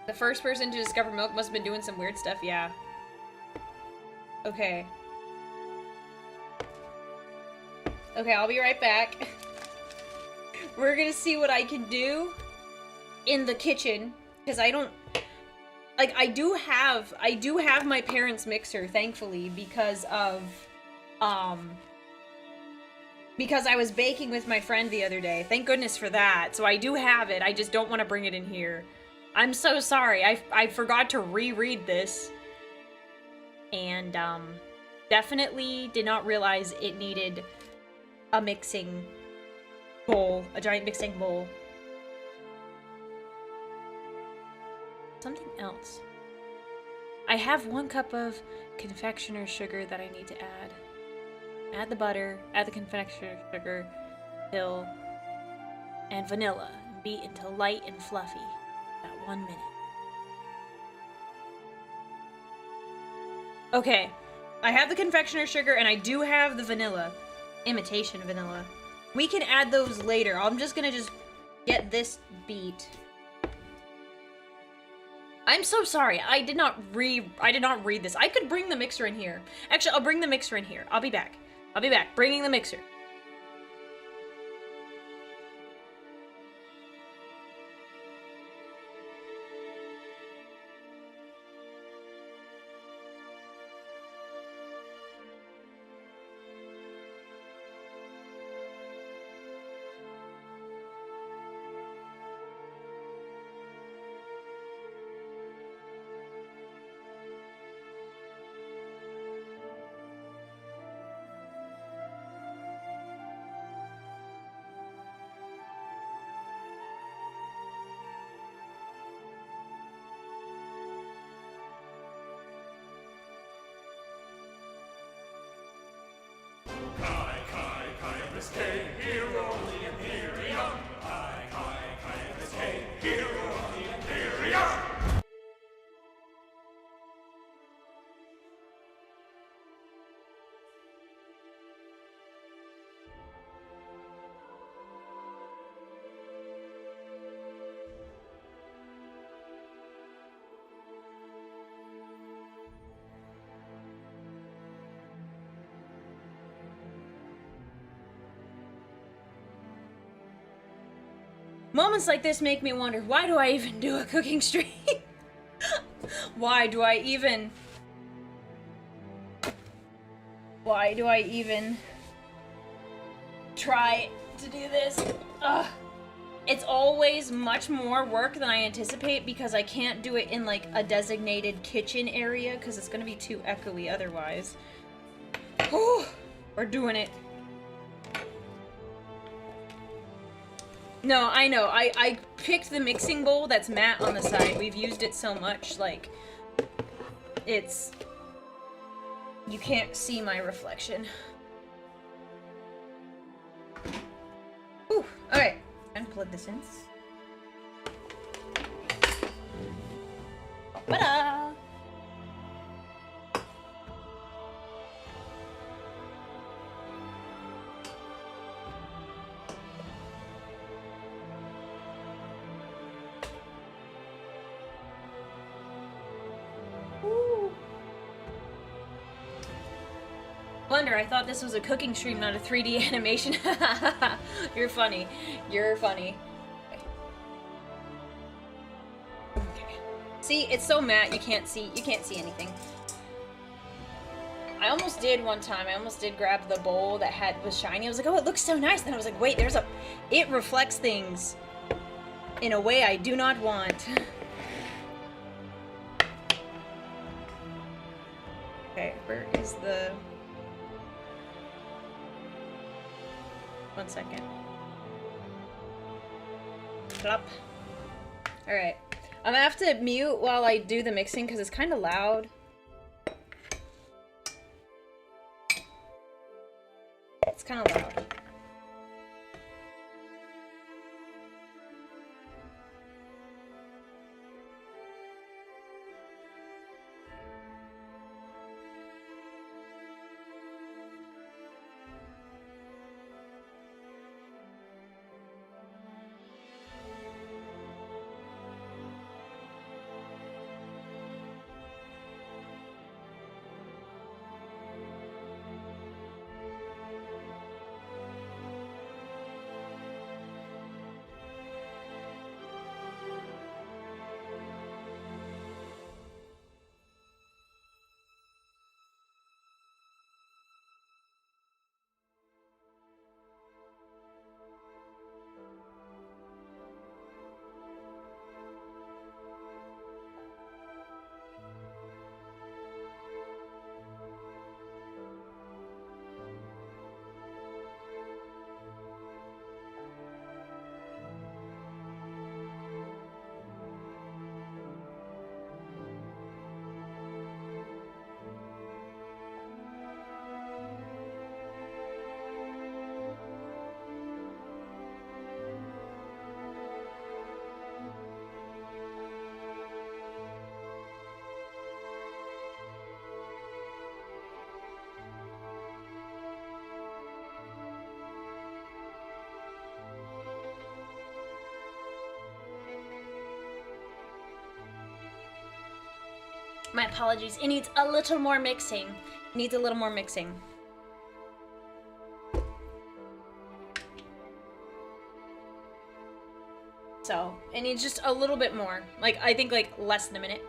The first person to discover milk must have been doing some weird stuff, yeah. Okay. Okay, I'll be right back. We're gonna see what I can do in the kitchen, because I don't... Like, I do have my parents' mixer, thankfully, because of, because I was baking with my friend the other day. Thank goodness for that. So I do have it, I just don't want to bring it in here. I'm so sorry, I forgot to reread this. And, definitely did not realize it needed a mixing bowl, a giant mixing bowl. Something else. I have 1 cup of confectioner's sugar that I need to add. Add the butter, add the confectioner's sugar, fill, and vanilla. Beat until light and fluffy. About 1 minute. Okay, I have the confectioner's sugar and I do have the vanilla. Imitation vanilla. We can add those later. I'm just gonna get this beat. I'm so sorry. I did not read this. I could bring the mixer in here. Actually, I'll bring the mixer in here. I'll be back. Bringing the mixer. Moments like this make me wonder, why do I even do a cooking stream? Why do I even try to do this? Ugh. It's always much more work than I anticipate because I can't do it in like a designated kitchen area because it's gonna be too echoey otherwise. Whew. We're doing it. No, I know. I picked the mixing bowl that's matte on the side. We've used it so much, like, it's... You can't see my reflection. Ooh, alright. I'm gonna plug this in. Ta-da! Wonder, I thought this was a cooking stream, not a 3D animation. You're funny. You're funny. Okay. See, it's so matte you can't see anything. I almost did one time. I almost did grab the bowl that was shiny. I was like, oh, it looks so nice. Then I was like, wait, it reflects things in a way I do not want. Okay, where is the... One second. Plop. Alright. I'm gonna have to mute while I do the mixing because it's kind of loud. It's kind of loud. My apologies. It needs a little more mixing. It needs a little more mixing. So, it needs just a little bit more. Like, I think like less than a minute.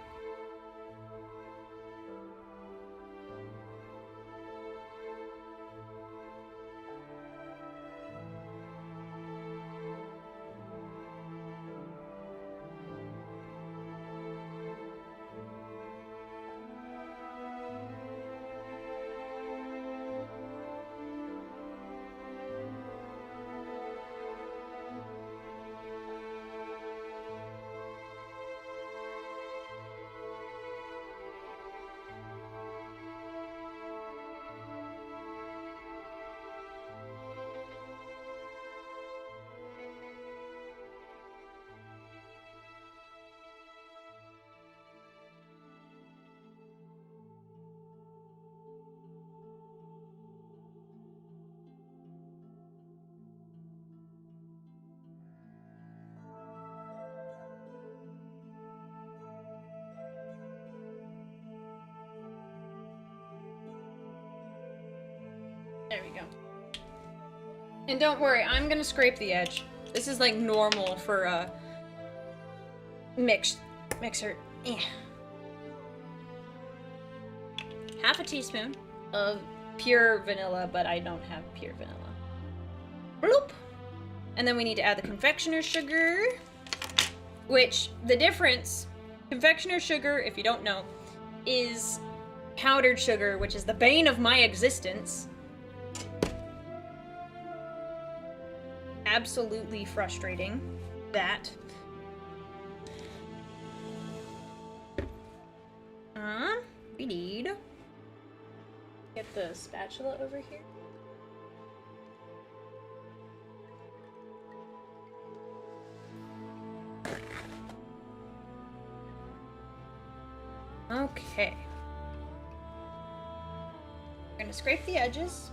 There we go. And don't worry, I'm gonna scrape the edge. This is like normal for a mixer. Eh. Half a teaspoon of pure vanilla, but I don't have pure vanilla. Bloop! And then we need to add the confectioner's sugar, which the difference, confectioner's sugar, if you don't know, is powdered sugar, which is the bane of my existence. absolutely frustrating. That. We need... Get the spatula over here. Okay. We're gonna scrape the edges.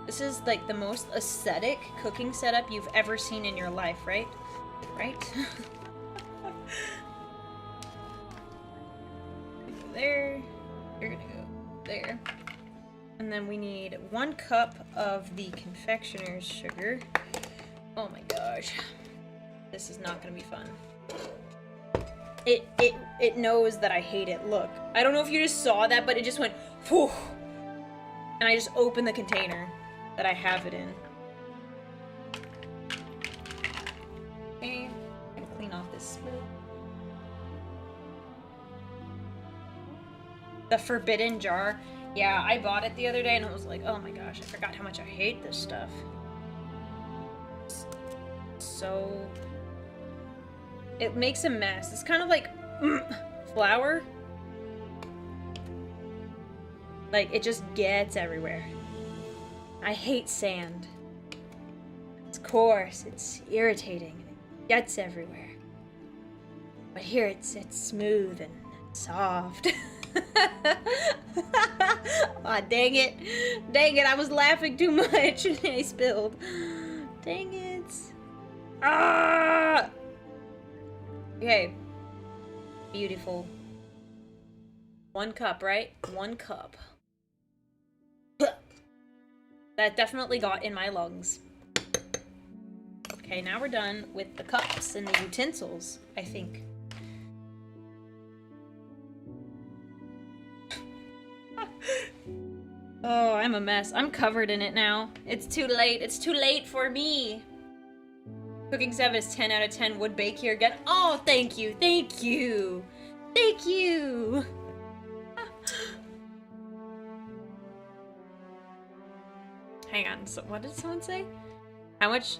This is like the most aesthetic cooking setup you've ever seen in your life, right? Right? Go there. You're gonna go there. And then we need 1 cup of the confectioner's sugar. Oh my gosh. This is not gonna be fun. It knows that I hate it. Look. I don't know if you just saw that, but it just went whew. And I just opened the container that I have it in. Okay. I'm gonna clean off this split. The forbidden jar. Yeah, I bought it the other day and I was like, oh my gosh, I forgot how much I hate this stuff. So... It makes a mess. It's kind of like flour. Like, it just gets everywhere. I hate sand. It's coarse, it's irritating, it gets everywhere. But here it's smooth and soft. Aw, dang it. Dang it, I was laughing too much and I spilled. Dang it. Ah! Okay. Beautiful. 1 cup, right? 1 cup. That definitely got in my lungs. Okay, now we're done with the cups and the utensils, I think. Oh, I'm a mess. I'm covered in it now. It's too late. It's too late for me. Cooking 7 is 10 out of 10. Would bake here again. Oh, thank you. Thank you. Thank you. Hang on. So what did someone say? How much...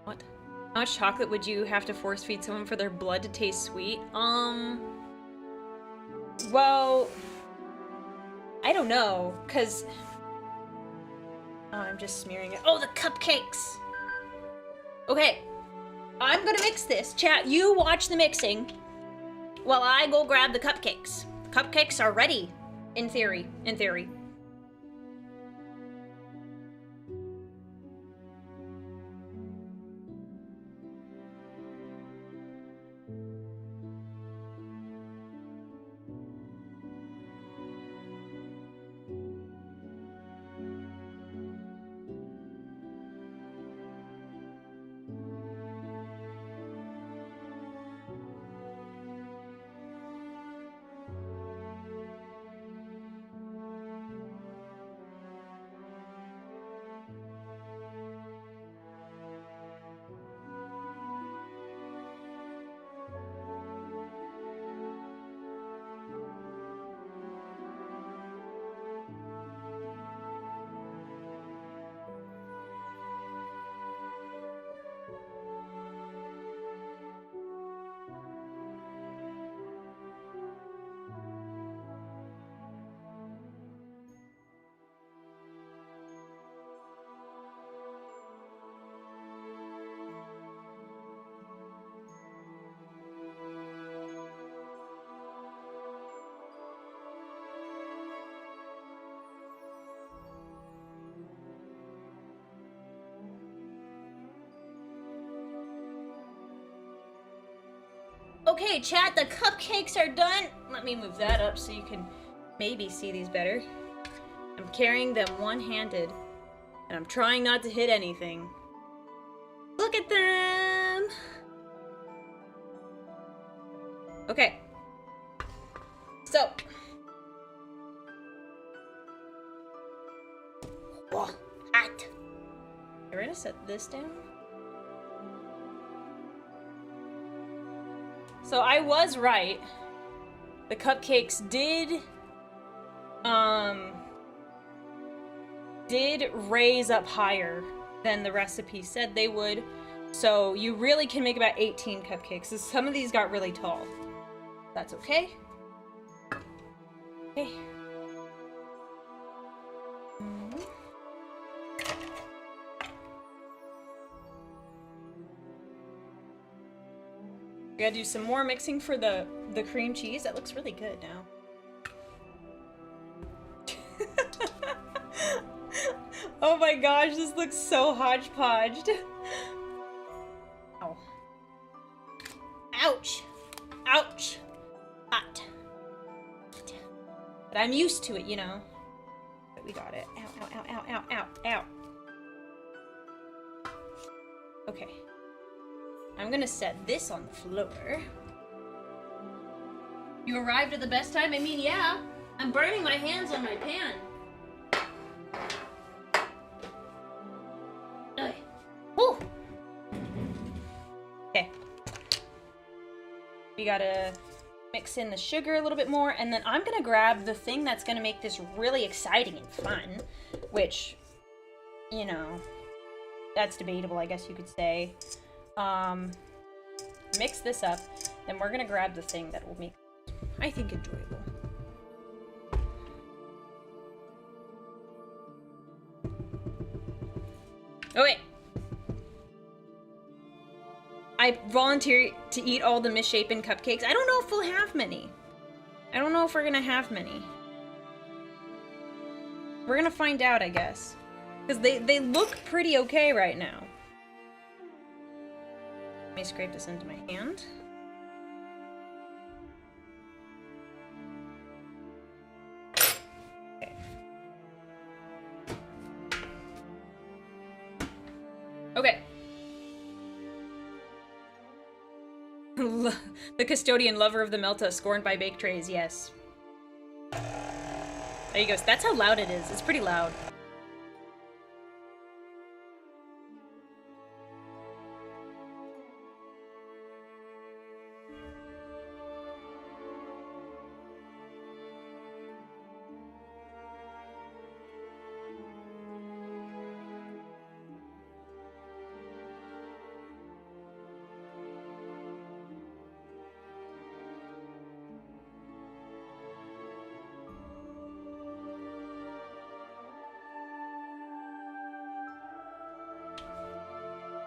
What? How much chocolate would you have to force feed someone for their blood to taste sweet? Well... I don't know, because... Oh, I'm just smearing it. Oh, the cupcakes! Okay. I'm gonna mix this. Chat, you watch the mixing while I go grab the cupcakes. The cupcakes are ready. In theory. In theory. Okay, chat, the cupcakes are done. Let me move that up so you can maybe see these better. I'm carrying them one-handed, and I'm trying not to hit anything. Look at them! Okay. So. Whoa, hot. We're gonna set this down. So I was right. The cupcakes did, did raise up higher than the recipe said they would. So you really can make about 18 cupcakes. So some of these got really tall. That's okay. Okay. We gotta do some more mixing for the cream cheese. That looks really good now. Oh my gosh, this looks so hodgepodged. Ow. Ouch. Ouch. Hot. But I'm used to it, you know. But we got it. Ow, ow, ow, ow, ow, ow, ow. Okay. I'm gonna set this on the floor. You arrived at the best time? I mean, yeah. I'm burning my hands on my pan. Okay. Woo! Okay. We gotta mix in the sugar a little bit more, and then I'm gonna grab the thing that's gonna make this really exciting and fun, which, you know, that's debatable, I guess you could say. Mix this up, then we're gonna grab the thing that will make it, I think, enjoyable. Okay. I volunteer to eat all the misshapen cupcakes. I don't know if we'll have many. I don't know if we're gonna have many. We're gonna find out, I guess. Because they look pretty okay right now. Let me scrape this into my hand. Okay. Okay. The custodian, lover of the Melta, scorned by bake trays, yes. There you go. That's how loud it is. It's pretty loud.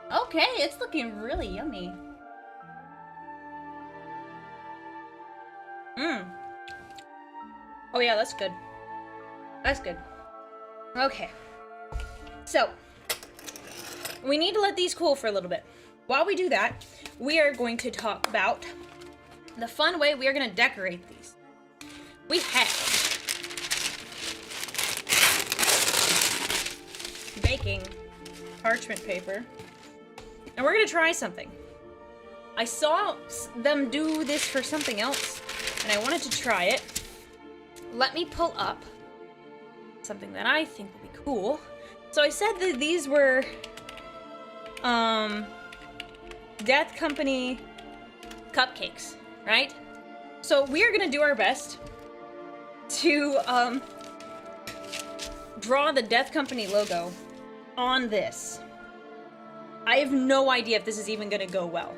Okay, it's looking really yummy. Mmm. Oh yeah, that's good. That's good. Okay. So, we need to let these cool for a little bit. While we do that, we are going to talk about the fun way we are going to decorate these. We have baking parchment paper. And we're gonna try something. I saw them do this for something else, and I wanted to try it. Let me pull up something that I think will be cool. So I said that these were, Death Company cupcakes, right? So we are gonna do our best to, draw the Death Company logo on this. I have no idea if this is even gonna go well.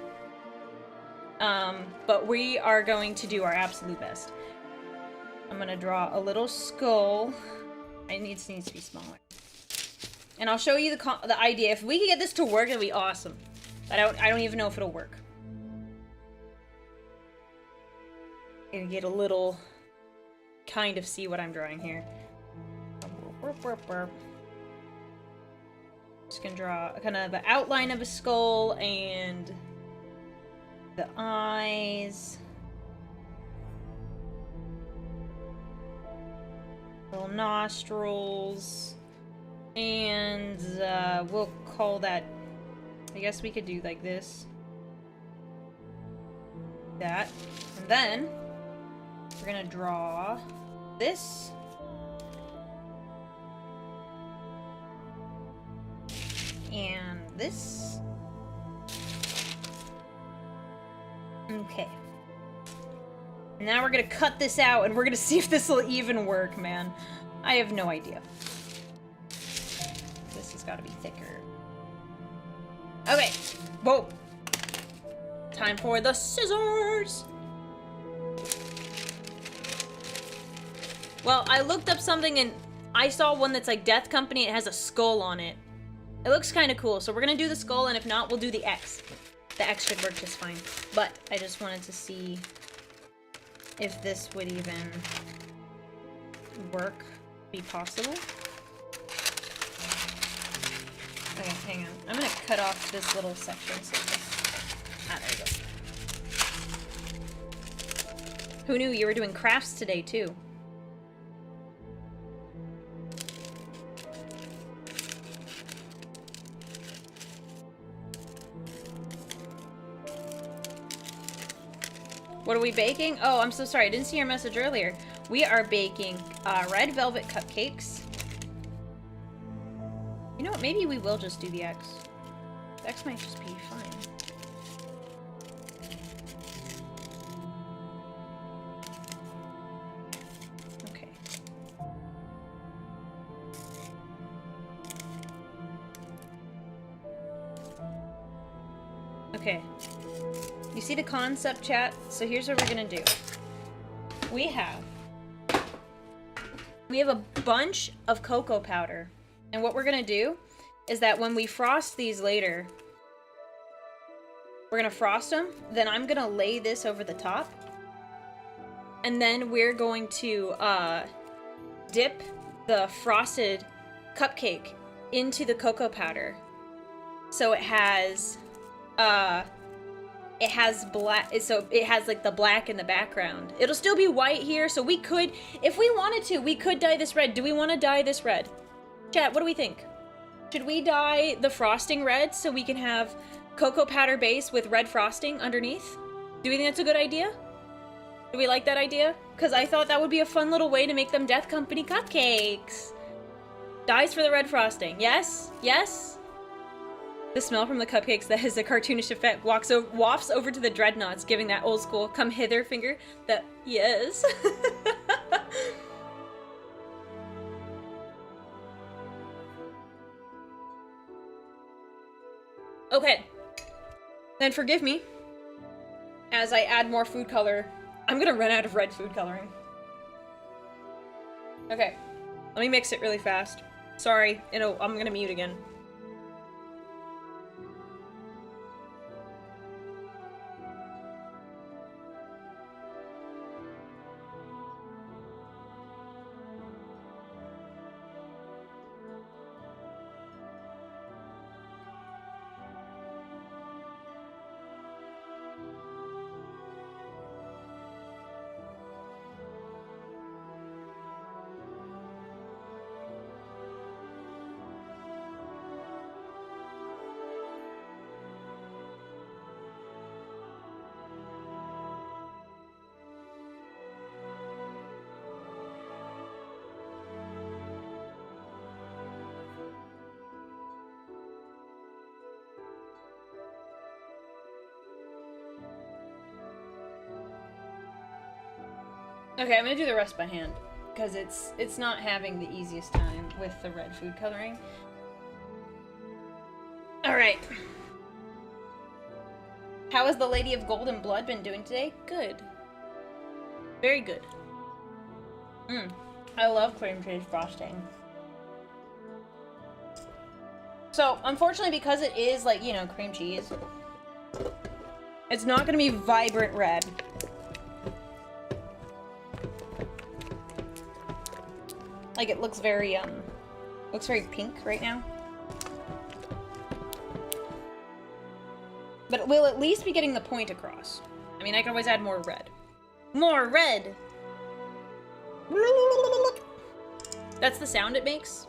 But we are going to do our absolute best. I'm gonna draw a little skull. It needs to be smaller. And I'll show you the idea. If we can get this to work, it'll be awesome. But I don't even know if it'll work. You get a little, kind of see what I'm drawing here. Just gonna draw kind of an outline of a skull and the eyes. Little nostrils. And we'll call that, I guess we could do like this. That. And then we're gonna draw this. And this. Okay. Now we're gonna cut this out and we're gonna see if this will even work, man. I have no idea. gotta be thicker. Okay. Whoa. Time for the scissors. Well, I looked up something and I saw one that's like Death Company. It has a skull on it. It looks kind of cool. So we're gonna do the skull, and if not, we'll do the X. The X should work just fine. But I just wanted to see if this would even work, be possible. Okay, hang on. I'm gonna cut off this little section. So there we go. Who knew you were doing crafts today, too? What are we baking? Oh, I'm so sorry. I didn't see your message earlier. We are baking red velvet cupcakes. You know what? Maybe we will just do the X. The X might just be fine. Okay. Okay. You see the concept, chat? So here's what we're gonna do. We have a bunch of cocoa powder. And what we're gonna do is that when we frost these later, we're gonna frost them, then I'm gonna lay this over the top. And then we're going to dip the frosted cupcake into the cocoa powder. So it has black, so it has like the black in the background. It'll still be white here, so we could, if we wanted to, we could dye this red. Do we want to dye this red? Chat, what do we think? Should we dye the frosting red so we can have cocoa powder base with red frosting underneath? Do we think that's a good idea? Do we like that idea? Because I thought that would be a fun little way to make them Death Company cupcakes. Dyes for the red frosting. Yes? Yes? The smell from the cupcakes that has a cartoonish effect wafts over to the dreadnoughts, giving that old school come hither finger. That, yes. Okay. Then forgive me as I add more food color. I'm gonna run out of red food coloring. Okay. Let me mix it really fast. Sorry, I'm gonna mute again. Okay, I'm gonna do the rest by hand, because it's not having the easiest time with the red food coloring. Alright. How has the Lady of Golden Blood been doing today? Good. Very good. I love cream cheese frosting. So, unfortunately, because it is, like, you know, cream cheese, it's not gonna be vibrant red. Like, it looks very pink right now. But we'll at least be getting the point across. I mean, I can always add more red. More red! That's the sound it makes.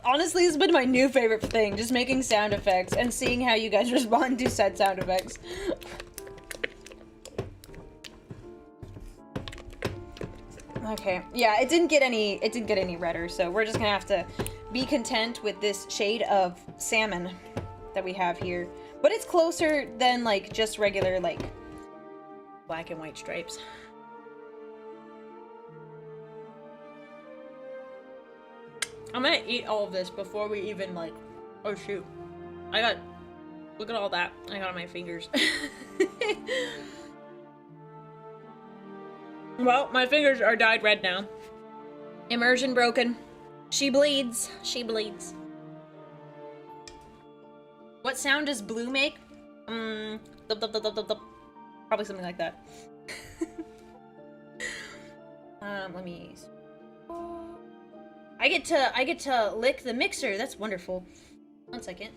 Honestly, this has been my new favorite thing. Just making sound effects and seeing how you guys respond to said sound effects. Okay, yeah, it didn't get any redder, so we're just gonna have to be content with this shade of salmon that we have here. But it's closer than, like, just regular, like, black and white stripes. I'm gonna eat all of this before we even, like... Oh, shoot. Look at all that I got on my fingers. Well, my fingers are dyed red now. Immersion broken. She bleeds. She bleeds. What sound does blue make? Probably something like that. Let me... I get to lick the mixer. That's wonderful. 1 second.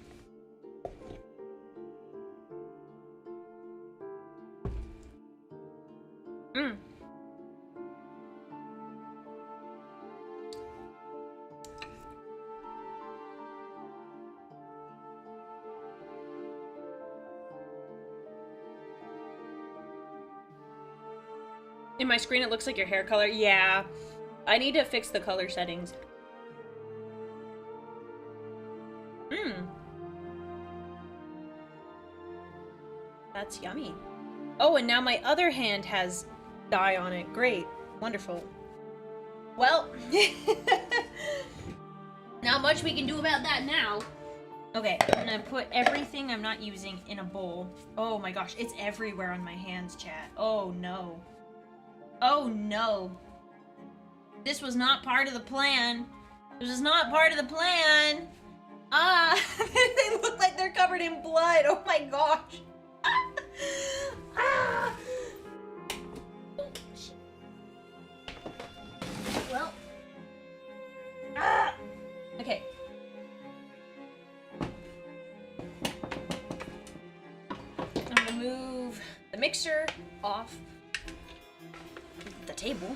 In my screen, it looks like your hair color. Yeah. I need to fix the color settings. That's yummy. Oh, and now my other hand has dye on it. Great. Wonderful. Well, not much we can do about that now. Okay, I'm gonna put everything I'm not using in a bowl. Oh my gosh, it's everywhere on my hands, chat. Oh no. Oh no. This was not part of the plan. This is not part of the plan. Ah, they look like they're covered in blood. Oh my gosh. Ah. Well. Ah. Okay. I'm gonna move the mixer off the table.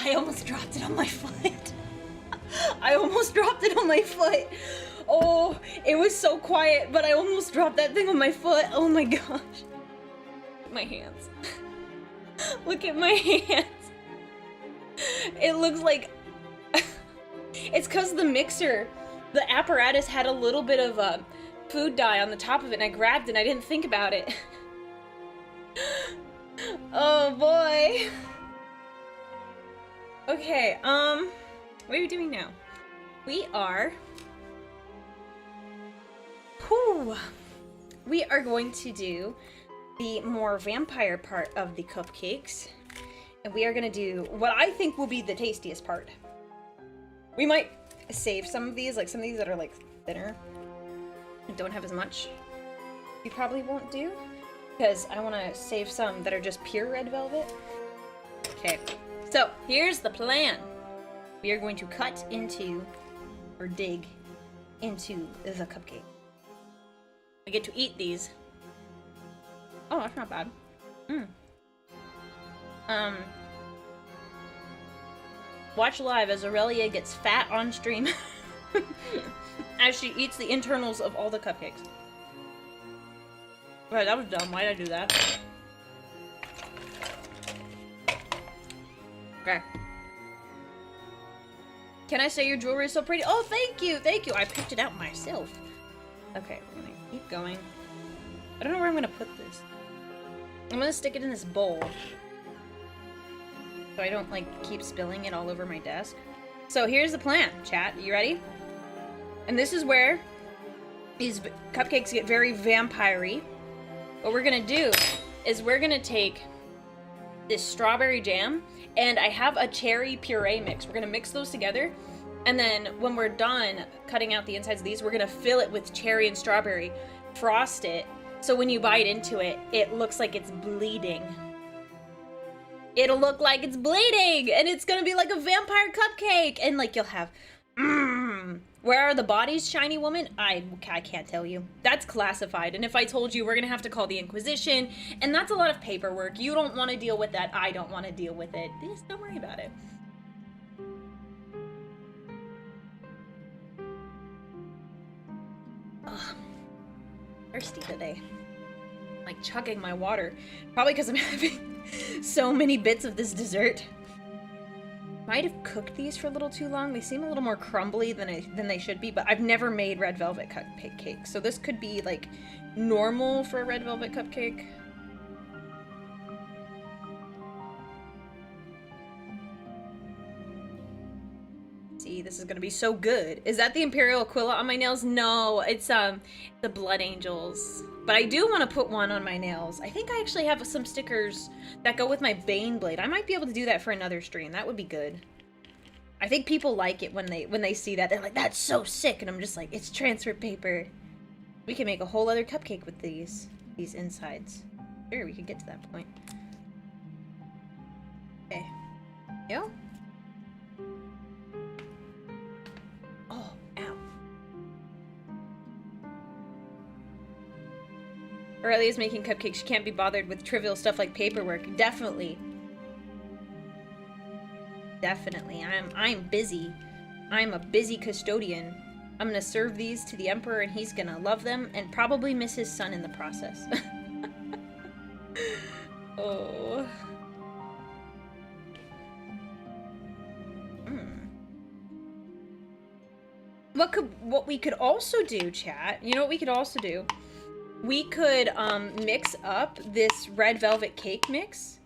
I almost dropped it on my foot. I almost dropped it on my foot. Oh, it was so quiet, but I almost dropped that thing on my foot. Oh my gosh. My hands. Look at my hands. It looks like... It's because the mixer, the apparatus had a little bit of food dye on the top of it, and I grabbed it and I didn't think about it. Oh boy. Okay, what are we doing now? We are... Whew. We are going to do the more vampire part of the cupcakes. And we are going to do what I think will be the tastiest part. We might save some of these, like some of these that are like thinner and don't have as much. We probably won't do, because I want to save some that are just pure red velvet. Okay. So, here's the plan. We are going to cut into, or dig into the cupcake. I get to eat these. Oh, that's not bad. Watch live as Aurelia gets fat on stream as she eats the internals of all the cupcakes. Right, that was dumb. Why did I do that? Okay. Can I say your jewelry is so pretty? Oh, thank you! Thank you! I picked it out myself. Okay, we're gonna keep going. I don't know where I'm gonna put this. I'm gonna stick it in this bowl, so I don't, like, keep spilling it all over my desk. So here's the plan, chat. You ready? And this is where these cupcakes get very vampire-y. What we're gonna do is we're gonna take this strawberry jam, and I have a cherry puree mix. We're gonna mix those together, and then when we're done cutting out the insides of these, we're gonna fill it with cherry and strawberry, frost it, so when you bite into it, it looks like it's bleeding. It'll look like it's bleeding, and it's gonna be like a vampire cupcake, and like you'll have, where are the bodies, shiny woman? I can't tell you. That's classified, and if I told you, we're gonna have to call the Inquisition, and that's a lot of paperwork. You don't want to deal with that. I don't want to deal with it. Just don't worry about it. Ugh. Thirsty today. I'm like chugging my water. Probably because I'm having so many bits of this dessert. Might have cooked these for a little too long. They seem a little more crumbly than they should be, but I've never made red velvet cupcake, so this could be like normal for a red velvet cupcake. See, this is gonna be so good. Is that the Imperial Aquila on my nails? No, it's the Blood Angels. But I do want to put one on my nails. I think I actually have some stickers that go with my Bane blade. I might be able to do that for another stream. That would be good. I think people like it when they see that. They're like, that's so sick. And I'm just like, it's transfer paper. We can make a whole other cupcake with these insides. Sure, we could get to that point. Okay. Yo. Oh, ow. Aurelia's making cupcakes. She can't be bothered with trivial stuff like paperwork. Definitely. Definitely. I'm busy. I'm a busy custodian. I'm gonna serve these to the Emperor and he's gonna love them and probably miss his son in the process. Oh. What we could also do, chat, you know what we could also do? We could mix up this red velvet cake mix,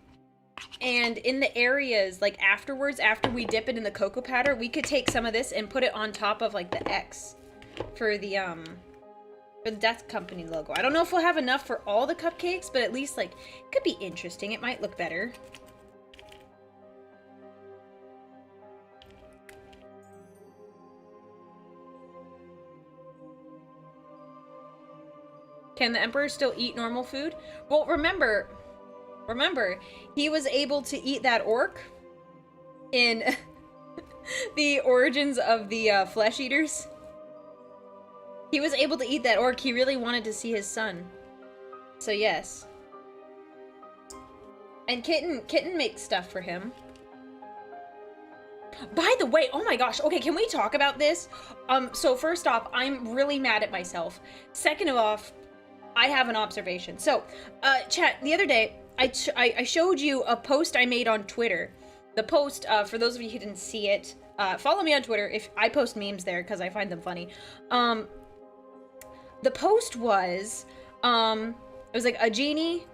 and in the areas like afterwards, after we dip it in the cocoa powder, we could take some of this and put it on top of like the X for the Death Company logo. I don't know if we'll have enough for all the cupcakes, but at least like it could be interesting. It might look better. Can the Emperor still eat normal food? Well, remember, he was able to eat that orc in the Origins of the Flesh Eaters. He was able to eat that orc. He really wanted to see his son. So yes. And Kitten makes stuff for him. By the way, oh my gosh, okay, can we talk about this? So first off, I'm really mad at myself. Second of all, I have an observation. So, chat, the other day, I showed you a post I made on Twitter. The post, for those of you who didn't see it, follow me on Twitter if I post memes there because I find them funny. The post was, it was like a genie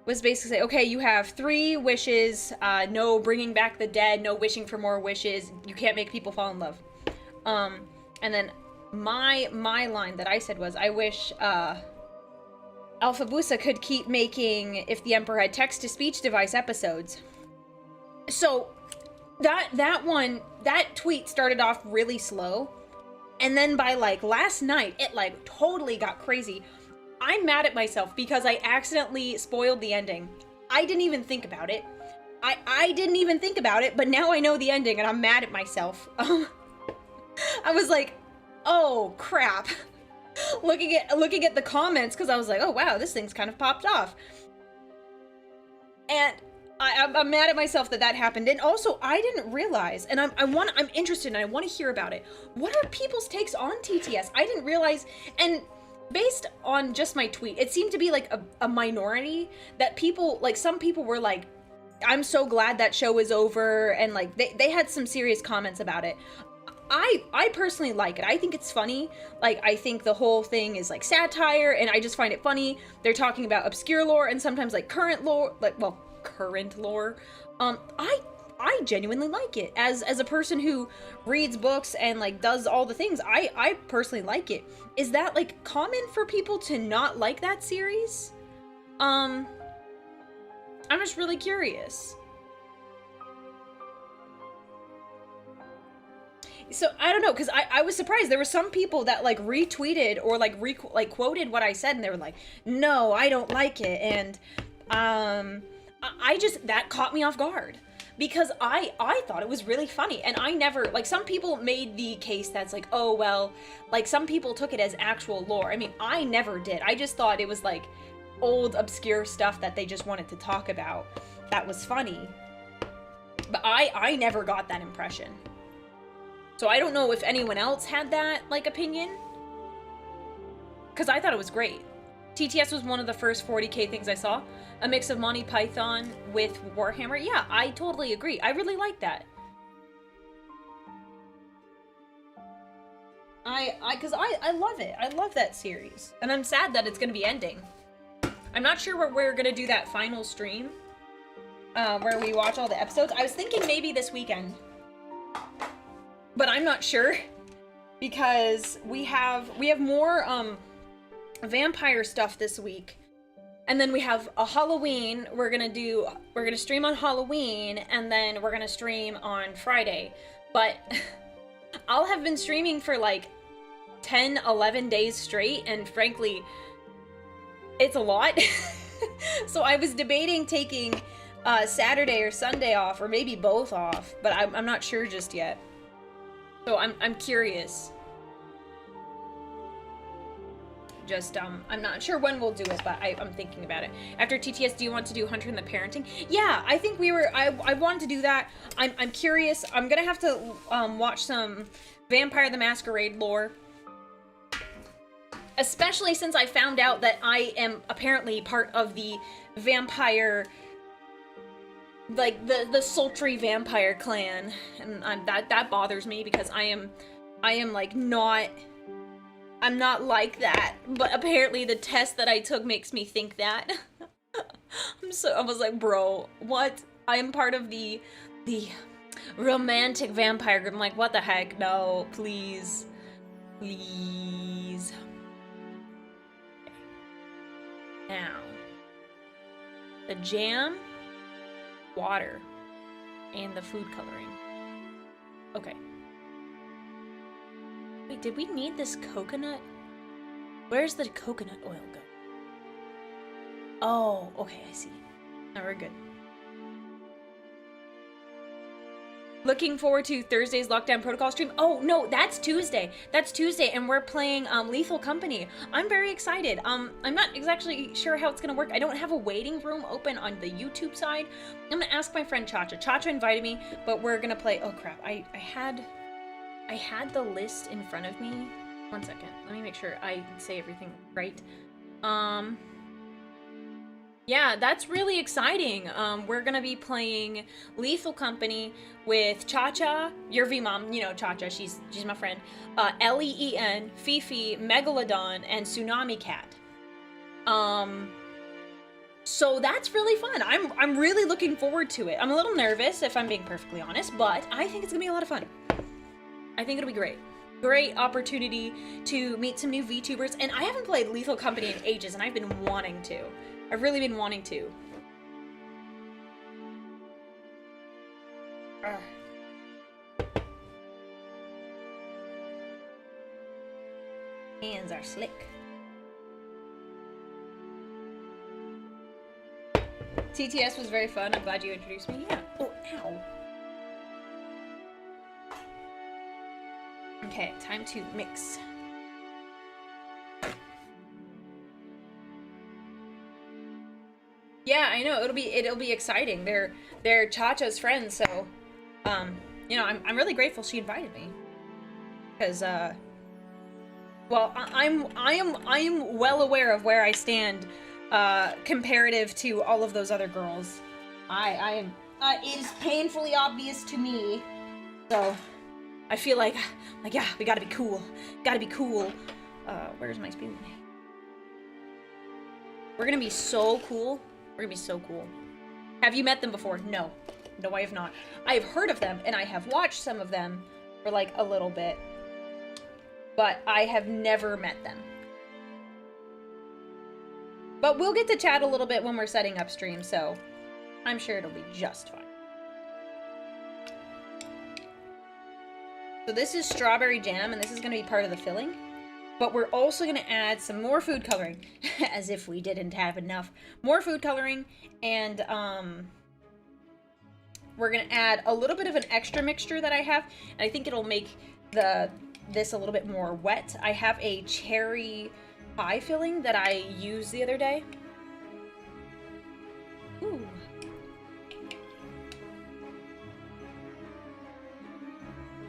was basically saying, okay, you have 3 wishes, no bringing back the dead, no wishing for more wishes, you can't make people fall in love. And then my line that I said was, I wish, Alphabusa could keep making If the Emperor Had Text-to-Speech Device episodes. So, that tweet started off really slow, and then by, like, last night, it, like, totally got crazy. I'm mad at myself because I accidentally spoiled the ending. I didn't even think about it. I didn't even think about it, but now I know the ending, and I'm mad at myself. I was like, oh, crap. looking at the comments because I was like, oh wow, this thing's kind of popped off, and I'm mad at myself that happened. And also, I didn't realize, and I'm interested and I want to hear about it. What are people's takes on TTS? I didn't realize, and based on just my tweet, it seemed to be like a minority that people, like some people were like, I'm so glad that show is over, and like they had some serious comments about it. I personally like it. I think it's funny. Like, I think the whole thing is like satire, and I just find it funny. They're talking about obscure lore and sometimes like current lore, current lore. I genuinely like it. As a person who reads books and like does all the things, I personally like it. Is that like common for people to not like that series? I'm just really curious. So, I don't know, because I was surprised. There were some people that, like, retweeted or, like, quoted what I said, and they were like, no, I don't like it, and, that caught me off guard. Because I thought it was really funny, and I never, like, some people made the case that's like, oh, well, like, some people took it as actual lore. I mean, I never did. I just thought it was, like, old, obscure stuff that they just wanted to talk about that was funny. But I never got that impression. So I don't know if anyone else had that, like, opinion. Because I thought it was great. TTS was one of the first 40k things I saw. A mix of Monty Python with Warhammer. Yeah, I totally agree. I really like that. Because I love it. I love that series. And I'm sad that it's going to be ending. I'm not sure where we're going to do that final stream. Where we watch all the episodes. I was thinking maybe this weekend. But I'm not sure. Because we have more, vampire stuff this week. And then we have a Halloween. We're gonna stream on Halloween, and then we're gonna stream on Friday. But I'll have been streaming for like 10, 11 days straight, and frankly, it's a lot. So I was debating taking Saturday or Sunday off, or maybe both off, but I'm not sure just yet. So I'm curious. Just, I'm not sure when we'll do it, but I'm thinking about it. After TTS, do you want to do Hunter and the Parenting? Yeah, I think I wanted to do that. I'm curious. I'm gonna have to, watch some Vampire the Masquerade lore. Especially since I found out that I am apparently part of the vampire, like, the sultry vampire clan. And that bothers me because I am like, I'm not like that, but apparently the test that I took makes me think that. I was like, bro, what? I am part of the romantic vampire group. I'm like, what the heck? No, please. Please. Now, the jam, water, and the food coloring. Okay. Wait, did we need this coconut? Where's the coconut oil go? Oh, okay, I see. Now we're good. Looking forward to Thursday's Lockdown Protocol stream. Oh, no, that's Tuesday. That's Tuesday, and we're playing Lethal Company. I'm very excited. I'm not exactly sure how it's gonna work. I don't have a waiting room open on the YouTube side. I'm gonna ask my friend Chacha. Chacha invited me, but we're gonna play... Oh, crap. I had the list in front of me. One second. Let me make sure I say everything right. Yeah, that's really exciting. We're gonna be playing Lethal Company with Chacha, your V-Mom, you know Chacha, she's my friend, Len, Fifi, Megalodon, and Tsunami Cat. So that's really fun. I'm really looking forward to it. I'm a little nervous, if I'm being perfectly honest, but I think it's gonna be a lot of fun. I think it'll be great. Great opportunity to meet some new VTubers, and I haven't played Lethal Company in ages, and I've been wanting to. I've really been wanting to. Hands are slick. TTS was very fun. I'm glad you introduced me. Yeah. Oh, ow. Okay, time to mix. Yeah, I know, it'll be exciting. They're Chacha's friends, so you know, I'm really grateful she invited me. Because well, I am well aware of where I stand comparative to all of those other girls. I am it is painfully obvious to me. So I feel like yeah, we gotta be cool. Gotta be cool. Where's my spoon? We're gonna be so cool. We're gonna be so cool. Have you met them before? No. No, I have not. I have heard of them, and I have watched some of them for like a little bit. But I have never met them. But we'll get to chat a little bit when we're setting up stream, so I'm sure it'll be just fine. So this is strawberry jam, and this is gonna be part of the filling. But we're also gonna add some more food coloring, as if we didn't have enough. More food coloring, and we're gonna add a little bit of an extra mixture that I have, and I think it'll make this a little bit more wet. I have a cherry pie filling that I used the other day. Ooh.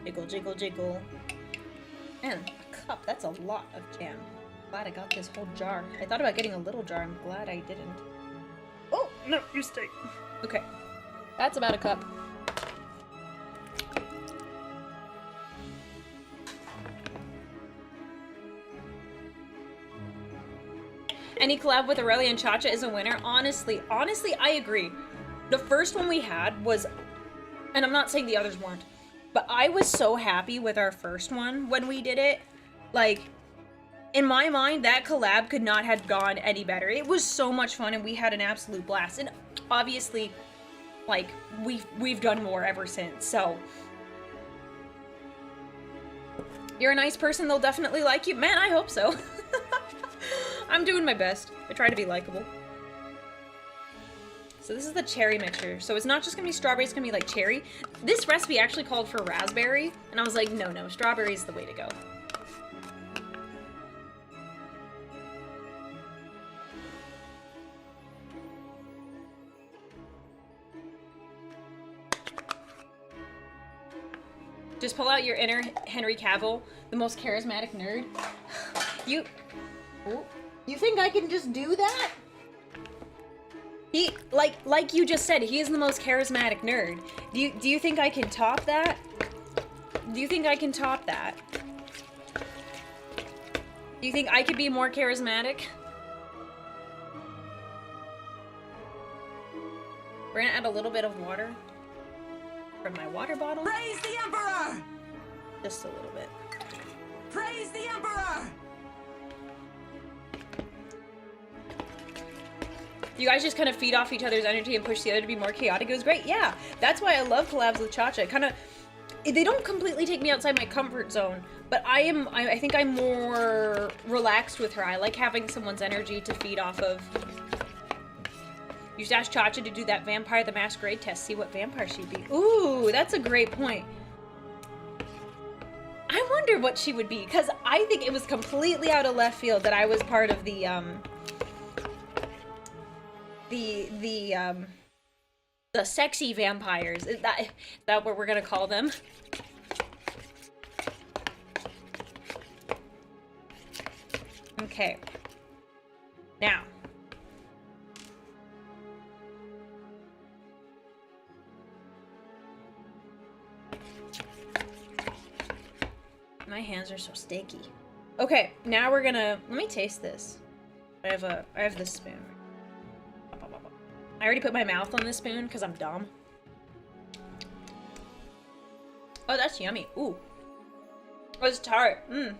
Jiggle, jiggle, jiggle. Man, a cup, that's a lot of jam. Glad I got this whole jar. I thought about getting a little jar, I'm glad I didn't. Oh, no, you stay. Okay, that's about a cup. Any collab with Aurelia and Cha-Cha is a winner. Honestly, I agree. The first one we had was, and I'm not saying the others weren't, but I was so happy with our first one when we did it. Like, in my mind, that collab could not have gone any better. It was so much fun and we had an absolute blast. And obviously, like, we've done more ever since, so. You're a nice person, they'll definitely like you. Man, I hope so. I'm doing my best. I try to be likable. So this is the cherry mixture. So it's not just gonna be strawberry, it's gonna be like cherry. This recipe actually called for raspberry, and I was like, no, strawberry is the way to go. Just pull out your inner Henry Cavill, the most charismatic nerd. You think I can just do that? He, like you just said, he is the most charismatic nerd. Do you think I can top that? Do you think I can top that? Do you think I could be more charismatic? We're gonna add a little bit of water from my water bottle. Praise the Emperor! Just a little bit. Praise the Emperor! You guys just kind of feed off each other's energy and push the other to be more chaotic. It was great. Yeah, that's why I love collabs with Cha-Cha. Kind of, they don't completely take me outside my comfort zone, but I think I'm more relaxed with her. I like having someone's energy to feed off of. You should ask Cha-Cha to do that Vampire the Masquerade test, see what vampire she'd be. Ooh, that's a great point. I wonder what she would be, because I think it was completely out of left field that I was part of the sexy vampires. Is that what we're gonna call them? Okay. Now. My hands are so sticky. Okay, now we're gonna, let me taste this. I have this spoon. I already put my mouth on this spoon because I'm dumb. Oh, that's yummy. Ooh. Oh, it's tart. Mmm.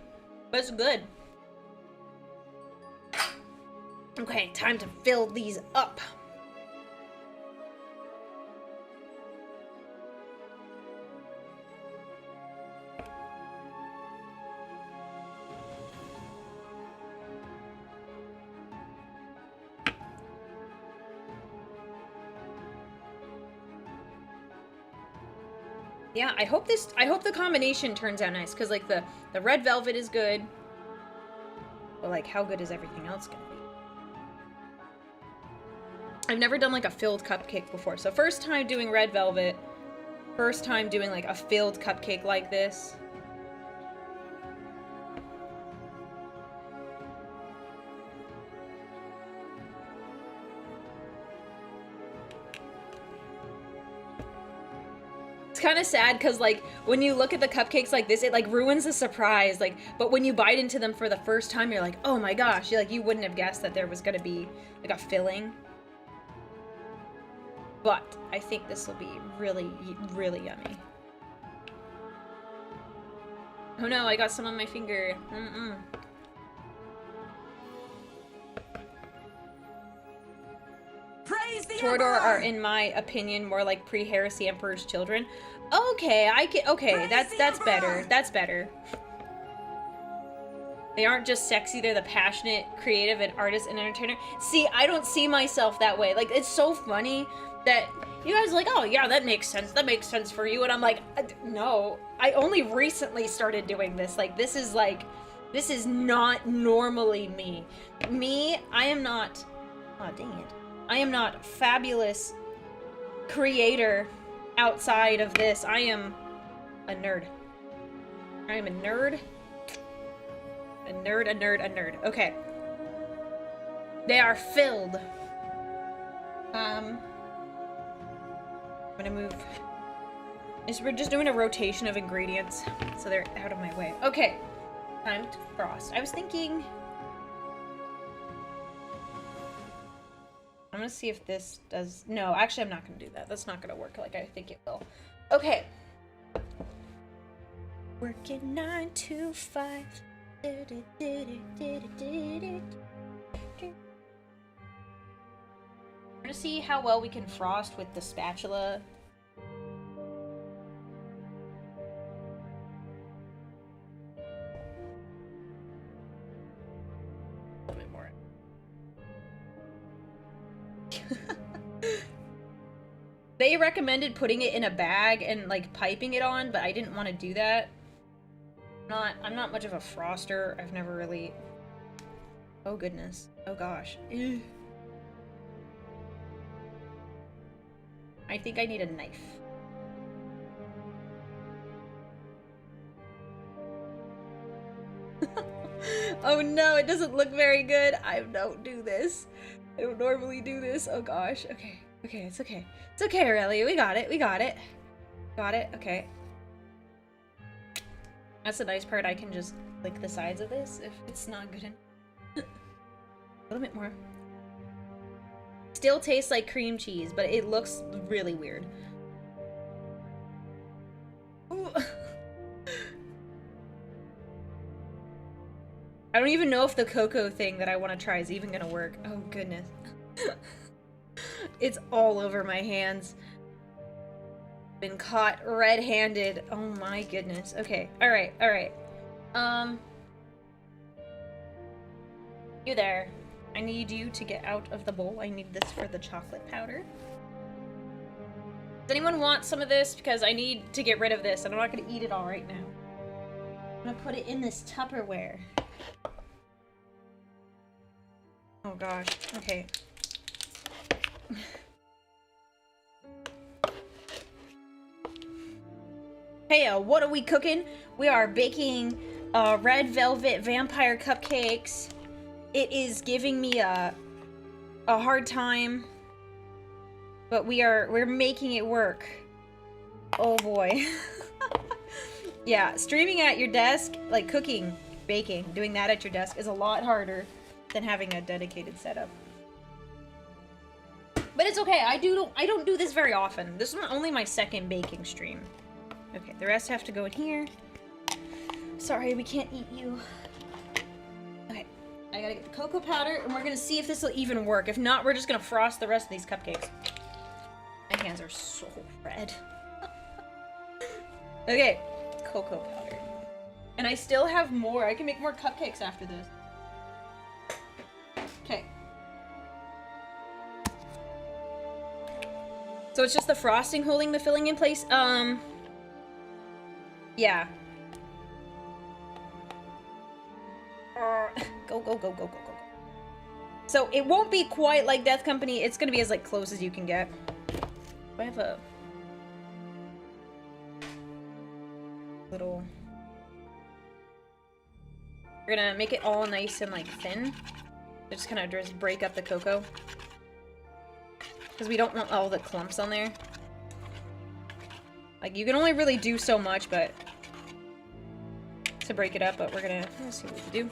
But it's good. Okay, time to fill these up. Yeah, I hope the combination turns out nice, because, like, the red velvet is good. But, like, how good is everything else gonna be? I've never done, like, a filled cupcake before, so first time doing red velvet. First time doing, like, a filled cupcake like this. It's kind of sad because, like, when you look at the cupcakes like this, it, like, ruins the surprise. Like, but when you bite into them for the first time, you're like, oh my gosh, you wouldn't have guessed that there was gonna be, like, a filling. But I think this will be really, really yummy. Oh no, I got some on my finger. Praise the Torador Emperor! are, in my opinion, more like pre-Heresy Emperor's Children. Okay, okay, that's better. That's better. They aren't just sexy, they're the passionate, creative, and artist and entertainer. See, I don't see myself that way. Like, it's so funny that you guys are like, oh yeah, that makes sense for you. And I'm like, no, I only recently started doing this. Like, this is not normally me. I am not, oh dang it. I am not fabulous creator outside of this. I am a nerd. I am a nerd. A nerd. Okay. They are filled. I'm gonna move. We're just doing a rotation of ingredients, so they're out of my way. Okay. Time to frost. I was thinking I'm gonna see if this does... No, actually, I'm not gonna do that. That's not gonna work like I think it will. Okay. Working 9 to 5. I'm gonna see how well we can frost with the spatula. A bit more. They recommended putting it in a bag and like piping it on, but I didn't want to do that. I'm not much of a froster. I've never really... Oh goodness. Oh gosh. Ew. I think I need a knife. Oh no, it doesn't look very good. I don't do this. I don't normally do this. Oh gosh. Okay. Okay, it's okay. It's okay, Aurelia. We got it. We got it. Got it. Okay. That's the nice part. I can just lick the sides of this if it's not good enough. A little bit more. Still tastes like cream cheese, but it looks really weird. Ooh. I don't even know if the cocoa thing that I want to try is even gonna work. Oh goodness. It's all over my hands. Been caught red-handed. Oh my goodness. Okay. Alright, alright. You there. I need you to get out of the bowl. I need this for the chocolate powder. Does anyone want some of this? Because I need to get rid of this and I'm not going to eat it all right now. I'm going to put it in this Tupperware. Oh gosh. Okay. Hey, what are we cooking? We are baking red velvet vampire cupcakes. It is giving me a hard time, but we're making it work. Oh boy. Yeah, streaming at your desk, like cooking, baking, doing that at your desk is a lot harder than having a dedicated setup. But it's okay. I don't do this very often. This is only my second baking stream. Okay, the rest have to go in here. Sorry, we can't eat you. Okay, I gotta get the cocoa powder, and we're gonna see if this will even work. If not, we're just gonna frost the rest of these cupcakes. My hands are so red. Okay, cocoa powder. And I still have more. I can make more cupcakes after this. Okay. So it's just the frosting holding the filling in place? Yeah. Go, go, go, go, go, go. So it won't be quite like Death Company. It's gonna be as like close as you can get. I have a little... We're gonna make it all nice and like thin. Just kind of just break up the cocoa. Because we don't want all the clumps on there. Like, you can only really do so much, but... to break it up, but we're gonna see what we can do.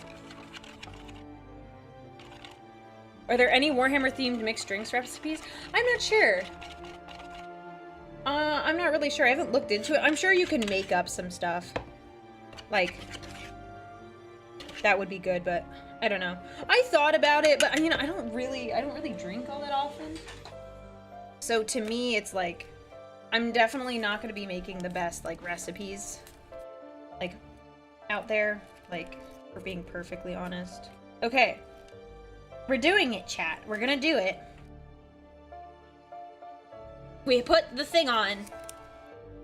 Are there any Warhammer-themed mixed drinks recipes? I'm not sure. I'm not really sure. I haven't looked into it. I'm sure you can make up some stuff. Like, that would be good, but I don't know. I thought about it, but I mean, I don't really drink all that often. So to me, it's like, I'm definitely not going to be making the best, like, recipes, like, out there, like, for being perfectly honest. Okay. We're doing it, chat. We're gonna do it. We put the thing on,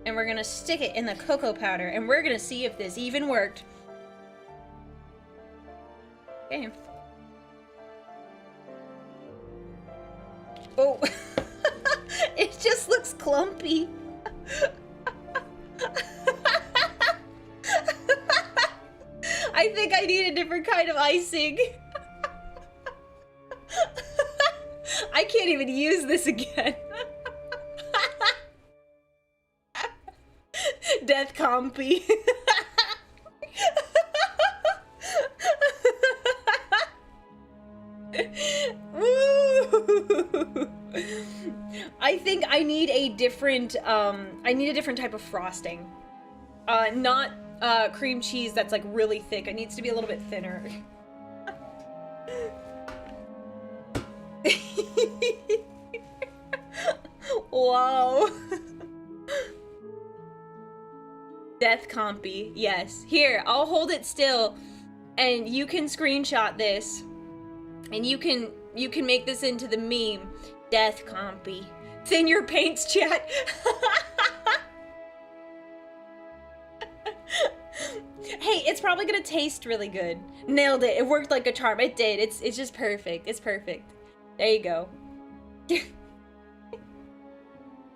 and we're gonna stick it in the cocoa powder, and we're gonna see if this even worked. Okay. Oh. It just looks clumpy. I think I need a different kind of icing. I can't even use this again. Death compy. Woo! I think I need a different type of frosting. Not cream cheese that's like really thick. It needs to be a little bit thinner. Wow. Death compy, yes. Here, I'll hold it still, and you can screenshot this, and you can make this into the meme. Death compy. Thin your paints, chat. Hey, it's probably gonna taste really good. Nailed it. It worked like a charm. It did. It's just perfect. It's perfect. There you go.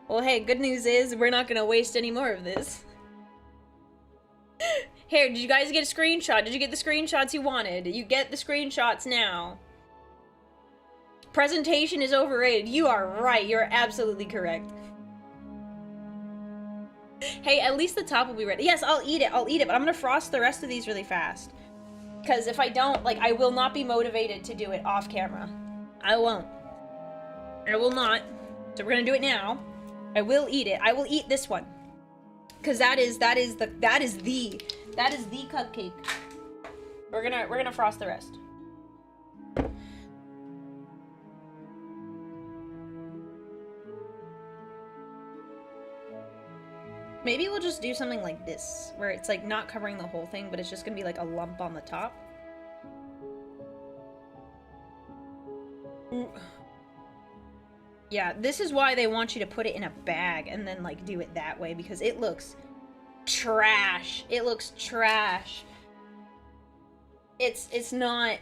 Well, hey, good news is we're not gonna waste any more of this. Here, did you guys get a screenshot? Did you get the screenshots you wanted? You get the screenshots now. Presentation is overrated. You are right. You're absolutely correct. Hey, at least the top will be ready. Yes, I'll eat it. I'll eat it, but I'm gonna frost the rest of these really fast. Because if I don't, like, I will not be motivated to do it off camera. I won't. I will not. So we're gonna do it now. I will eat it. I will eat this one. Because that is the cupcake. We're gonna frost the rest. Maybe we'll just do something like this, where it's like not covering the whole thing, but it's just gonna be like a lump on the top. Ooh. Yeah, this is why they want you to put it in a bag and then like do it that way, because it looks trash. It looks trash. It's not.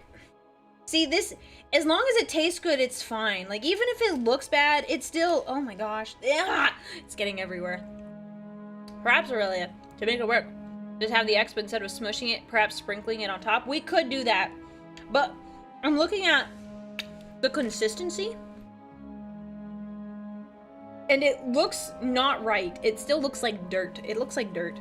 See, this, as long as it tastes good, it's fine. Like, even if it looks bad, it's still, oh my gosh. Ah, it's getting everywhere. Perhaps, Aurelia, to make it work, just have the expo instead of smushing it, perhaps sprinkling it on top. We could do that, but I'm looking at the consistency, and it looks not right. It still looks like dirt. It looks like dirt.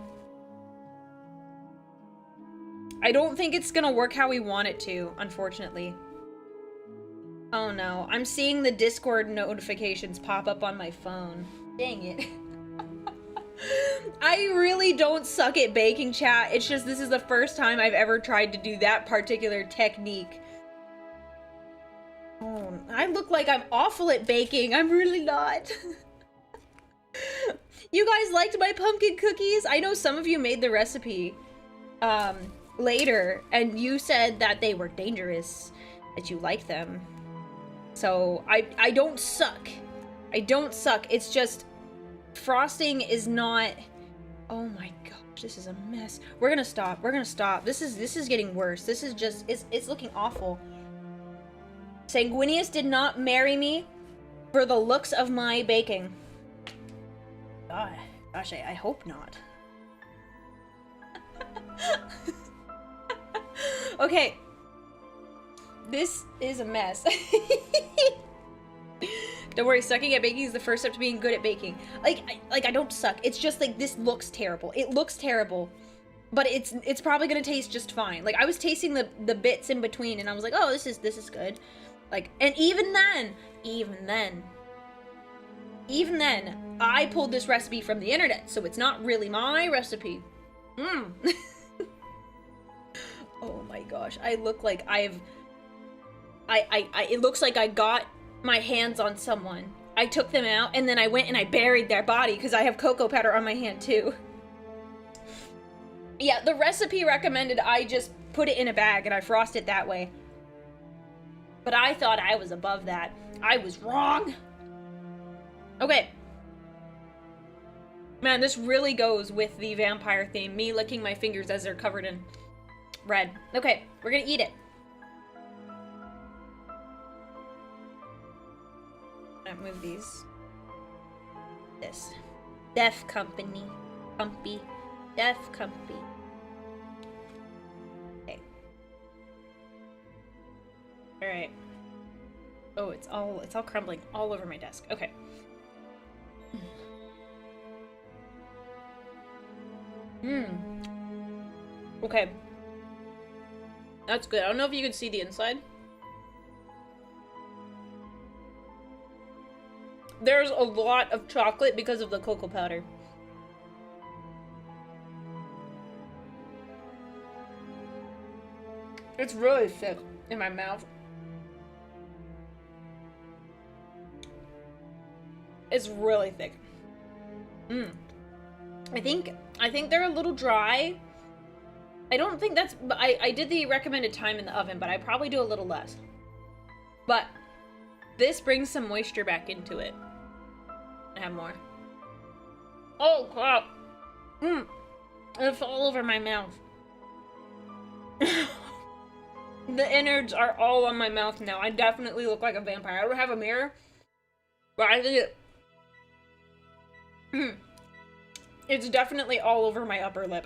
I don't think it's gonna work how we want it to, unfortunately. Oh no, I'm seeing the Discord notifications pop up on my phone. Dang it. I really don't suck at baking, chat. It's just this is the first time I've ever tried to do that particular technique. Oh, I look like I'm awful at baking. I'm really not. You guys liked my pumpkin cookies? I know some of you made the recipe later, and you said that they were dangerous, that you liked them. So I don't suck. I don't suck. It's just frosting is not. Oh my gosh, this is a mess. We're gonna stop. We're gonna stop. This is getting worse. This is just it's looking awful. Sanguinius did not marry me for the looks of my baking. Gosh, I hope not. Okay. This is a mess. Don't worry, sucking at baking is the first step to being good at baking. I don't suck. It's just like this looks terrible. It looks terrible, but it's probably gonna taste just fine. Like I was tasting the bits in between, and I was like, oh, this is good. Like, and even then, I pulled this recipe from the internet, so it's not really my recipe. Oh my gosh, I look like it looks like I got my hands on someone. I took them out, and then I went and I buried their body, because I have cocoa powder on my hand too. Yeah, the recipe recommended I just put it in a bag and I frost it that way. But I thought I was above that. I was wrong. Okay. Man, this really goes with the vampire theme. Me licking my fingers as they're covered in red. Okay, we're gonna eat it. I'm gonna move these. This. Death Company. Compy. Death Compy. Okay. Alright. Oh, it's all crumbling all over my desk. Okay. Okay. That's good. I don't know if you can see the inside. There's a lot of chocolate because of the cocoa powder. It's really thick in my mouth. It's really thick. I think they're a little dry. I don't think that's... I did the recommended time in the oven, but I probably do a little less. But this brings some moisture back into it. I have more. Oh, crap. It's all over my mouth. The innards are all on my mouth now. I definitely look like a vampire. I don't have a mirror, but I think it's definitely all over my upper lip.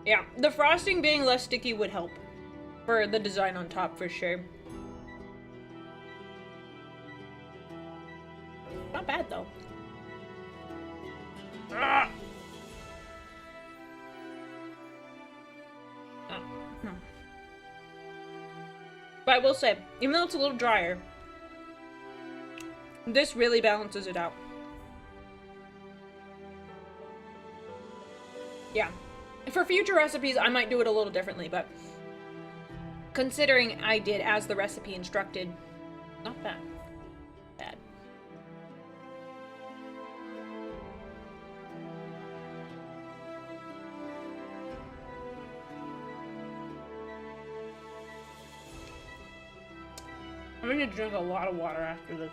Yeah, the frosting being less sticky would help for the design on top for sure. Not bad though. Ah! But I will say, even though it's a little drier, this really balances it out. Yeah. For future recipes, I might do it a little differently, but considering I did as the recipe instructed, not bad. Bad. I'm gonna drink a lot of water after this.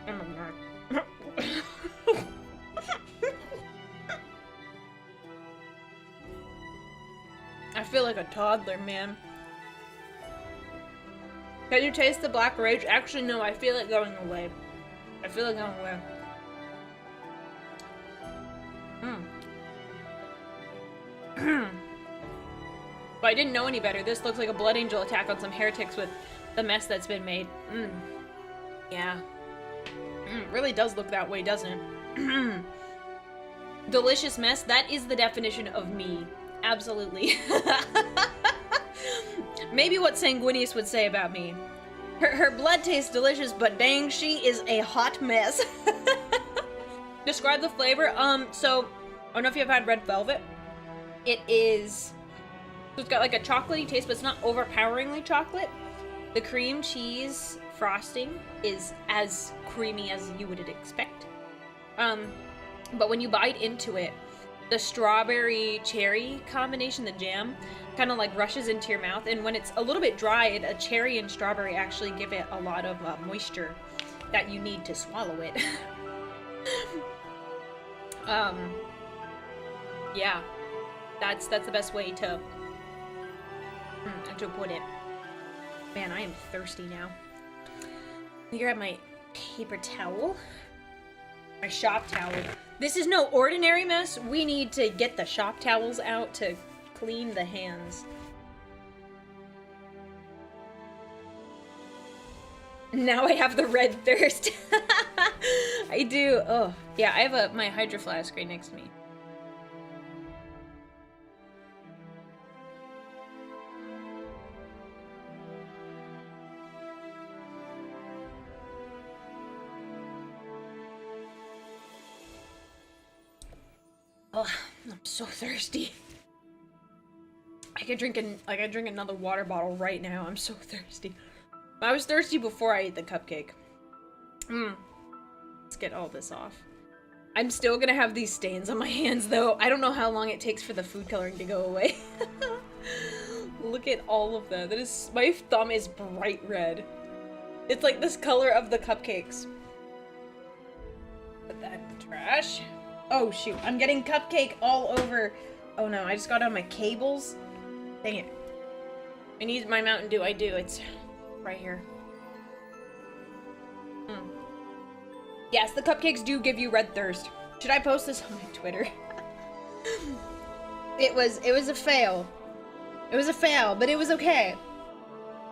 Oh my god. I feel like a toddler, man. Can you taste the black rage? Actually, no, I feel it going away. I feel it going away. But I didn't know any better. This looks like a Blood Angel attack on some heretics with the mess that's been made. Yeah. Really does look that way, doesn't it? Delicious mess. That is the definition of me. Absolutely. Maybe what Sanguinius would say about me. Her blood tastes delicious, but dang, she is a hot mess. Describe the flavor. So, I don't know if you've had red velvet. It is... So it's got like a chocolatey taste, but it's not overpoweringly chocolate. The cream cheese frosting is as creamy as you would expect. But when you bite into it, the strawberry cherry combination, the jam, kind of like rushes into your mouth. And when it's a little bit dry, a cherry and strawberry actually give it a lot of moisture that you need to swallow it. Yeah, that's the best way to put it. Man, I am thirsty now. Let me grab my paper towel. My shop towel. This is no ordinary mess. We need to get the shop towels out to clean the hands. Now I have the red thirst. I do. Oh, yeah, I have my Hydro Flask right next to me. Oh, I'm so thirsty. I could drink another water bottle right now. I'm so thirsty. I was thirsty before I ate the cupcake. Let's get all this off. I'm still gonna have these stains on my hands though. I don't know how long it takes for the food coloring to go away. Look at all of that. My thumb is bright red. It's like this color of the cupcakes. Put that in the trash. Oh shoot, I'm getting cupcake all over. Oh no, I just got on my cables. Dang it. I need my Mountain Dew. I do. It's right here. Yes, the cupcakes do give you red thirst. Should I post this on my Twitter? It was a fail. It was a fail, but it was okay.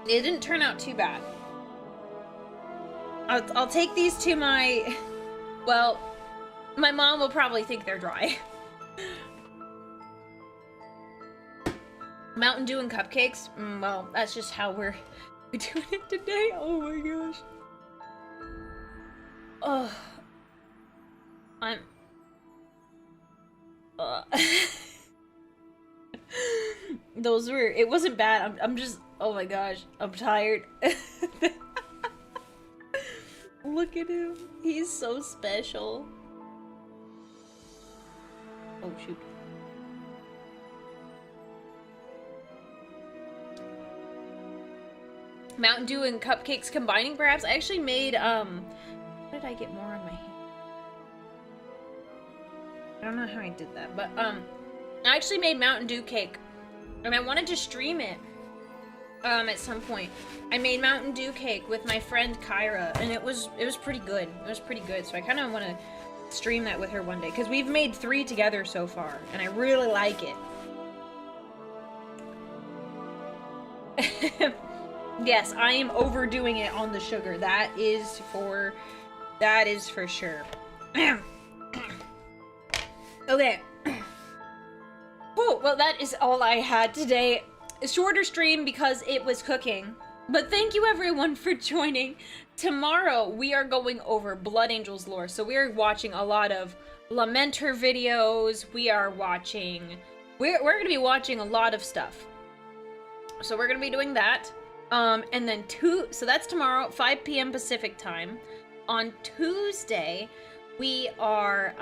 It didn't turn out too bad. I'll take these to my... Well, my mom will probably think they're dry. Mountain Dew and cupcakes? Well, that's just how we're doing it today. Oh my gosh. Oh. Those were, it wasn't bad. I'm just, oh my gosh, I'm tired. Look at him. He's so special. Oh shoot. Mountain Dew and cupcakes combining, perhaps? I actually made, how did I get more on my hand? I don't know how I did that, but, I actually made Mountain Dew cake, and I wanted to stream it, at some point. I made Mountain Dew cake with my friend Kyra, and it was pretty good. It was pretty good, so I kind of want to stream that with her one day, because we've made 3 together so far, and I really like it. Yes, I am overdoing it on the sugar. That is for sure. Okay. Oh, well, that is all I had today. A shorter stream because it was cooking. But thank you everyone for joining. Tomorrow we are going over Blood Angels lore. So we are watching a lot of Lamenter videos. We're going to be watching a lot of stuff. So we're going to be doing that. And then so that's tomorrow, 5 p.m. Pacific time. On Tuesday, we are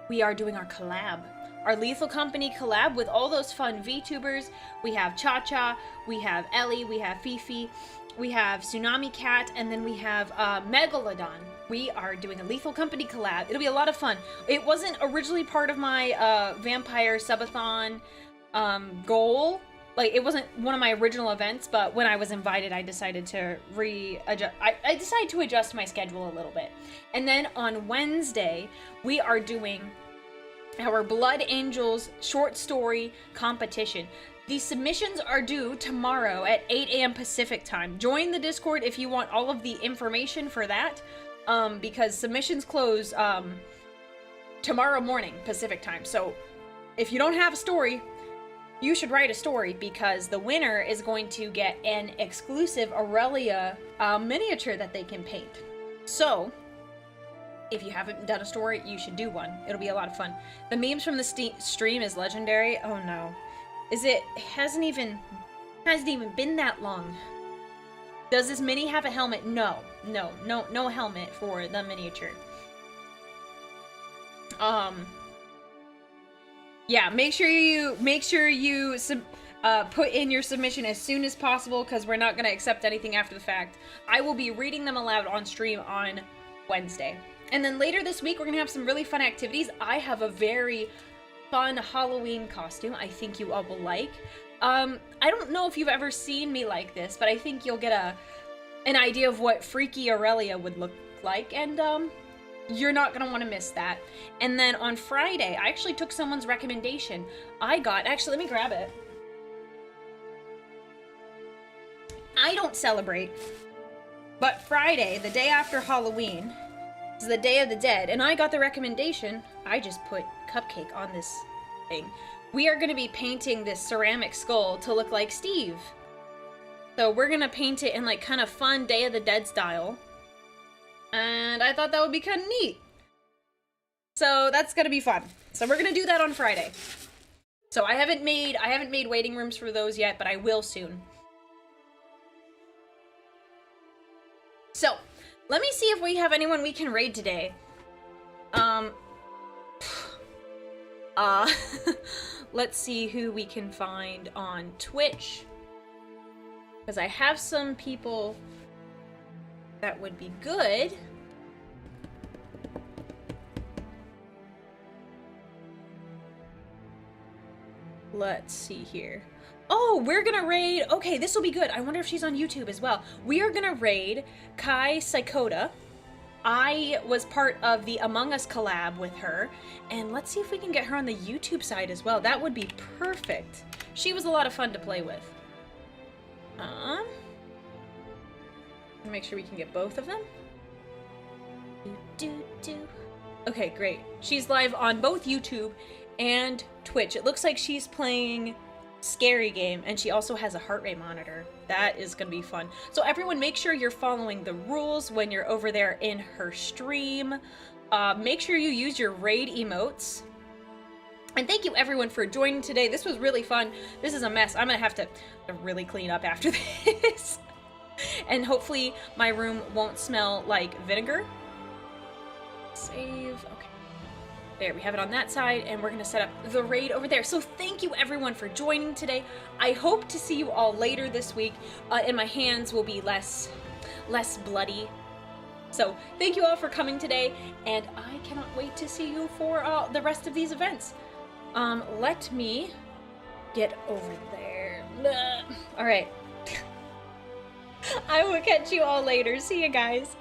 doing our collab. Our Lethal Company collab with all those fun VTubers. We have Cha-Cha, we have Ellie, we have Fifi, we have Tsunami Cat, and then we have Megalodon. We are doing a Lethal Company collab. It'll be a lot of fun. It wasn't originally part of my Vampire Subathon goal. Like, it wasn't one of my original events, but when I was invited, I decided to readjust. I decided to adjust my schedule a little bit. And then on Wednesday, we are doing our Blood Angels short story competition. The submissions are due tomorrow at 8 a.m. Pacific time. Join the Discord if you want all of the information for that, because submissions close tomorrow morning Pacific time. So if you don't have a story, you should write a story, because the winner is going to get an exclusive Aurelia miniature that they can paint. So, if you haven't done a story, you should do one. It'll be a lot of fun. The memes from the stream is legendary. Oh no. Hasn't even been that long. Does this mini have a helmet? No helmet for the miniature. Yeah, make sure you put in your submission as soon as possible, because we're not going to accept anything after the fact. I will be reading them aloud on stream on Wednesday. And then later this week, we're going to have some really fun activities. I have a very fun Halloween costume I think you all will like. I don't know if you've ever seen me like this, but I think you'll get an idea of what freaky Aurelia would look like, and you're not going to want to miss that. And then on Friday, I actually took someone's recommendation. Actually, let me grab it. I don't celebrate, but Friday, the day after Halloween, is the Day of the Dead, and I got the recommendation. I just put cupcake on this thing. We are going to be painting this ceramic skull to look like Steve. So we're going to paint it in like kind of fun Day of the Dead style. And I thought that would be kind of neat. So that's gonna be fun. So we're gonna do that on Friday. So I haven't made waiting rooms for those yet, but I will soon. So let me see if we have anyone we can raid today. Let's see who we can find on Twitch, because I have some people that would be good. Let's see here. Oh, we're gonna raid. Okay, this will be good. I wonder if she's on YouTube as well. We are gonna raid Kai Psychota. I was part of the Among Us collab with her, and let's see if we can get her on the YouTube side as well. That would be perfect. She was a lot of fun to play with. Make sure we can get both of them. Okay, great. She's live on both YouTube and Twitch. It looks like she's playing scary game, and she also has a heart rate monitor. That is gonna be fun. So everyone, make sure you're following the rules when you're over there in her stream. Make sure you use your raid emotes. And thank you everyone for joining today. This was really fun. This is a mess. I'm gonna have to really clean up after this. And hopefully my room won't smell like vinegar. Save, okay. There, we have it on that side, and we're gonna set up the raid over there. So thank you everyone for joining today. I hope to see you all later this week, and my hands will be less bloody. So thank you all for coming today, and I cannot wait to see you for the rest of these events. Let me get over there. All right. I will catch you all later. See you guys.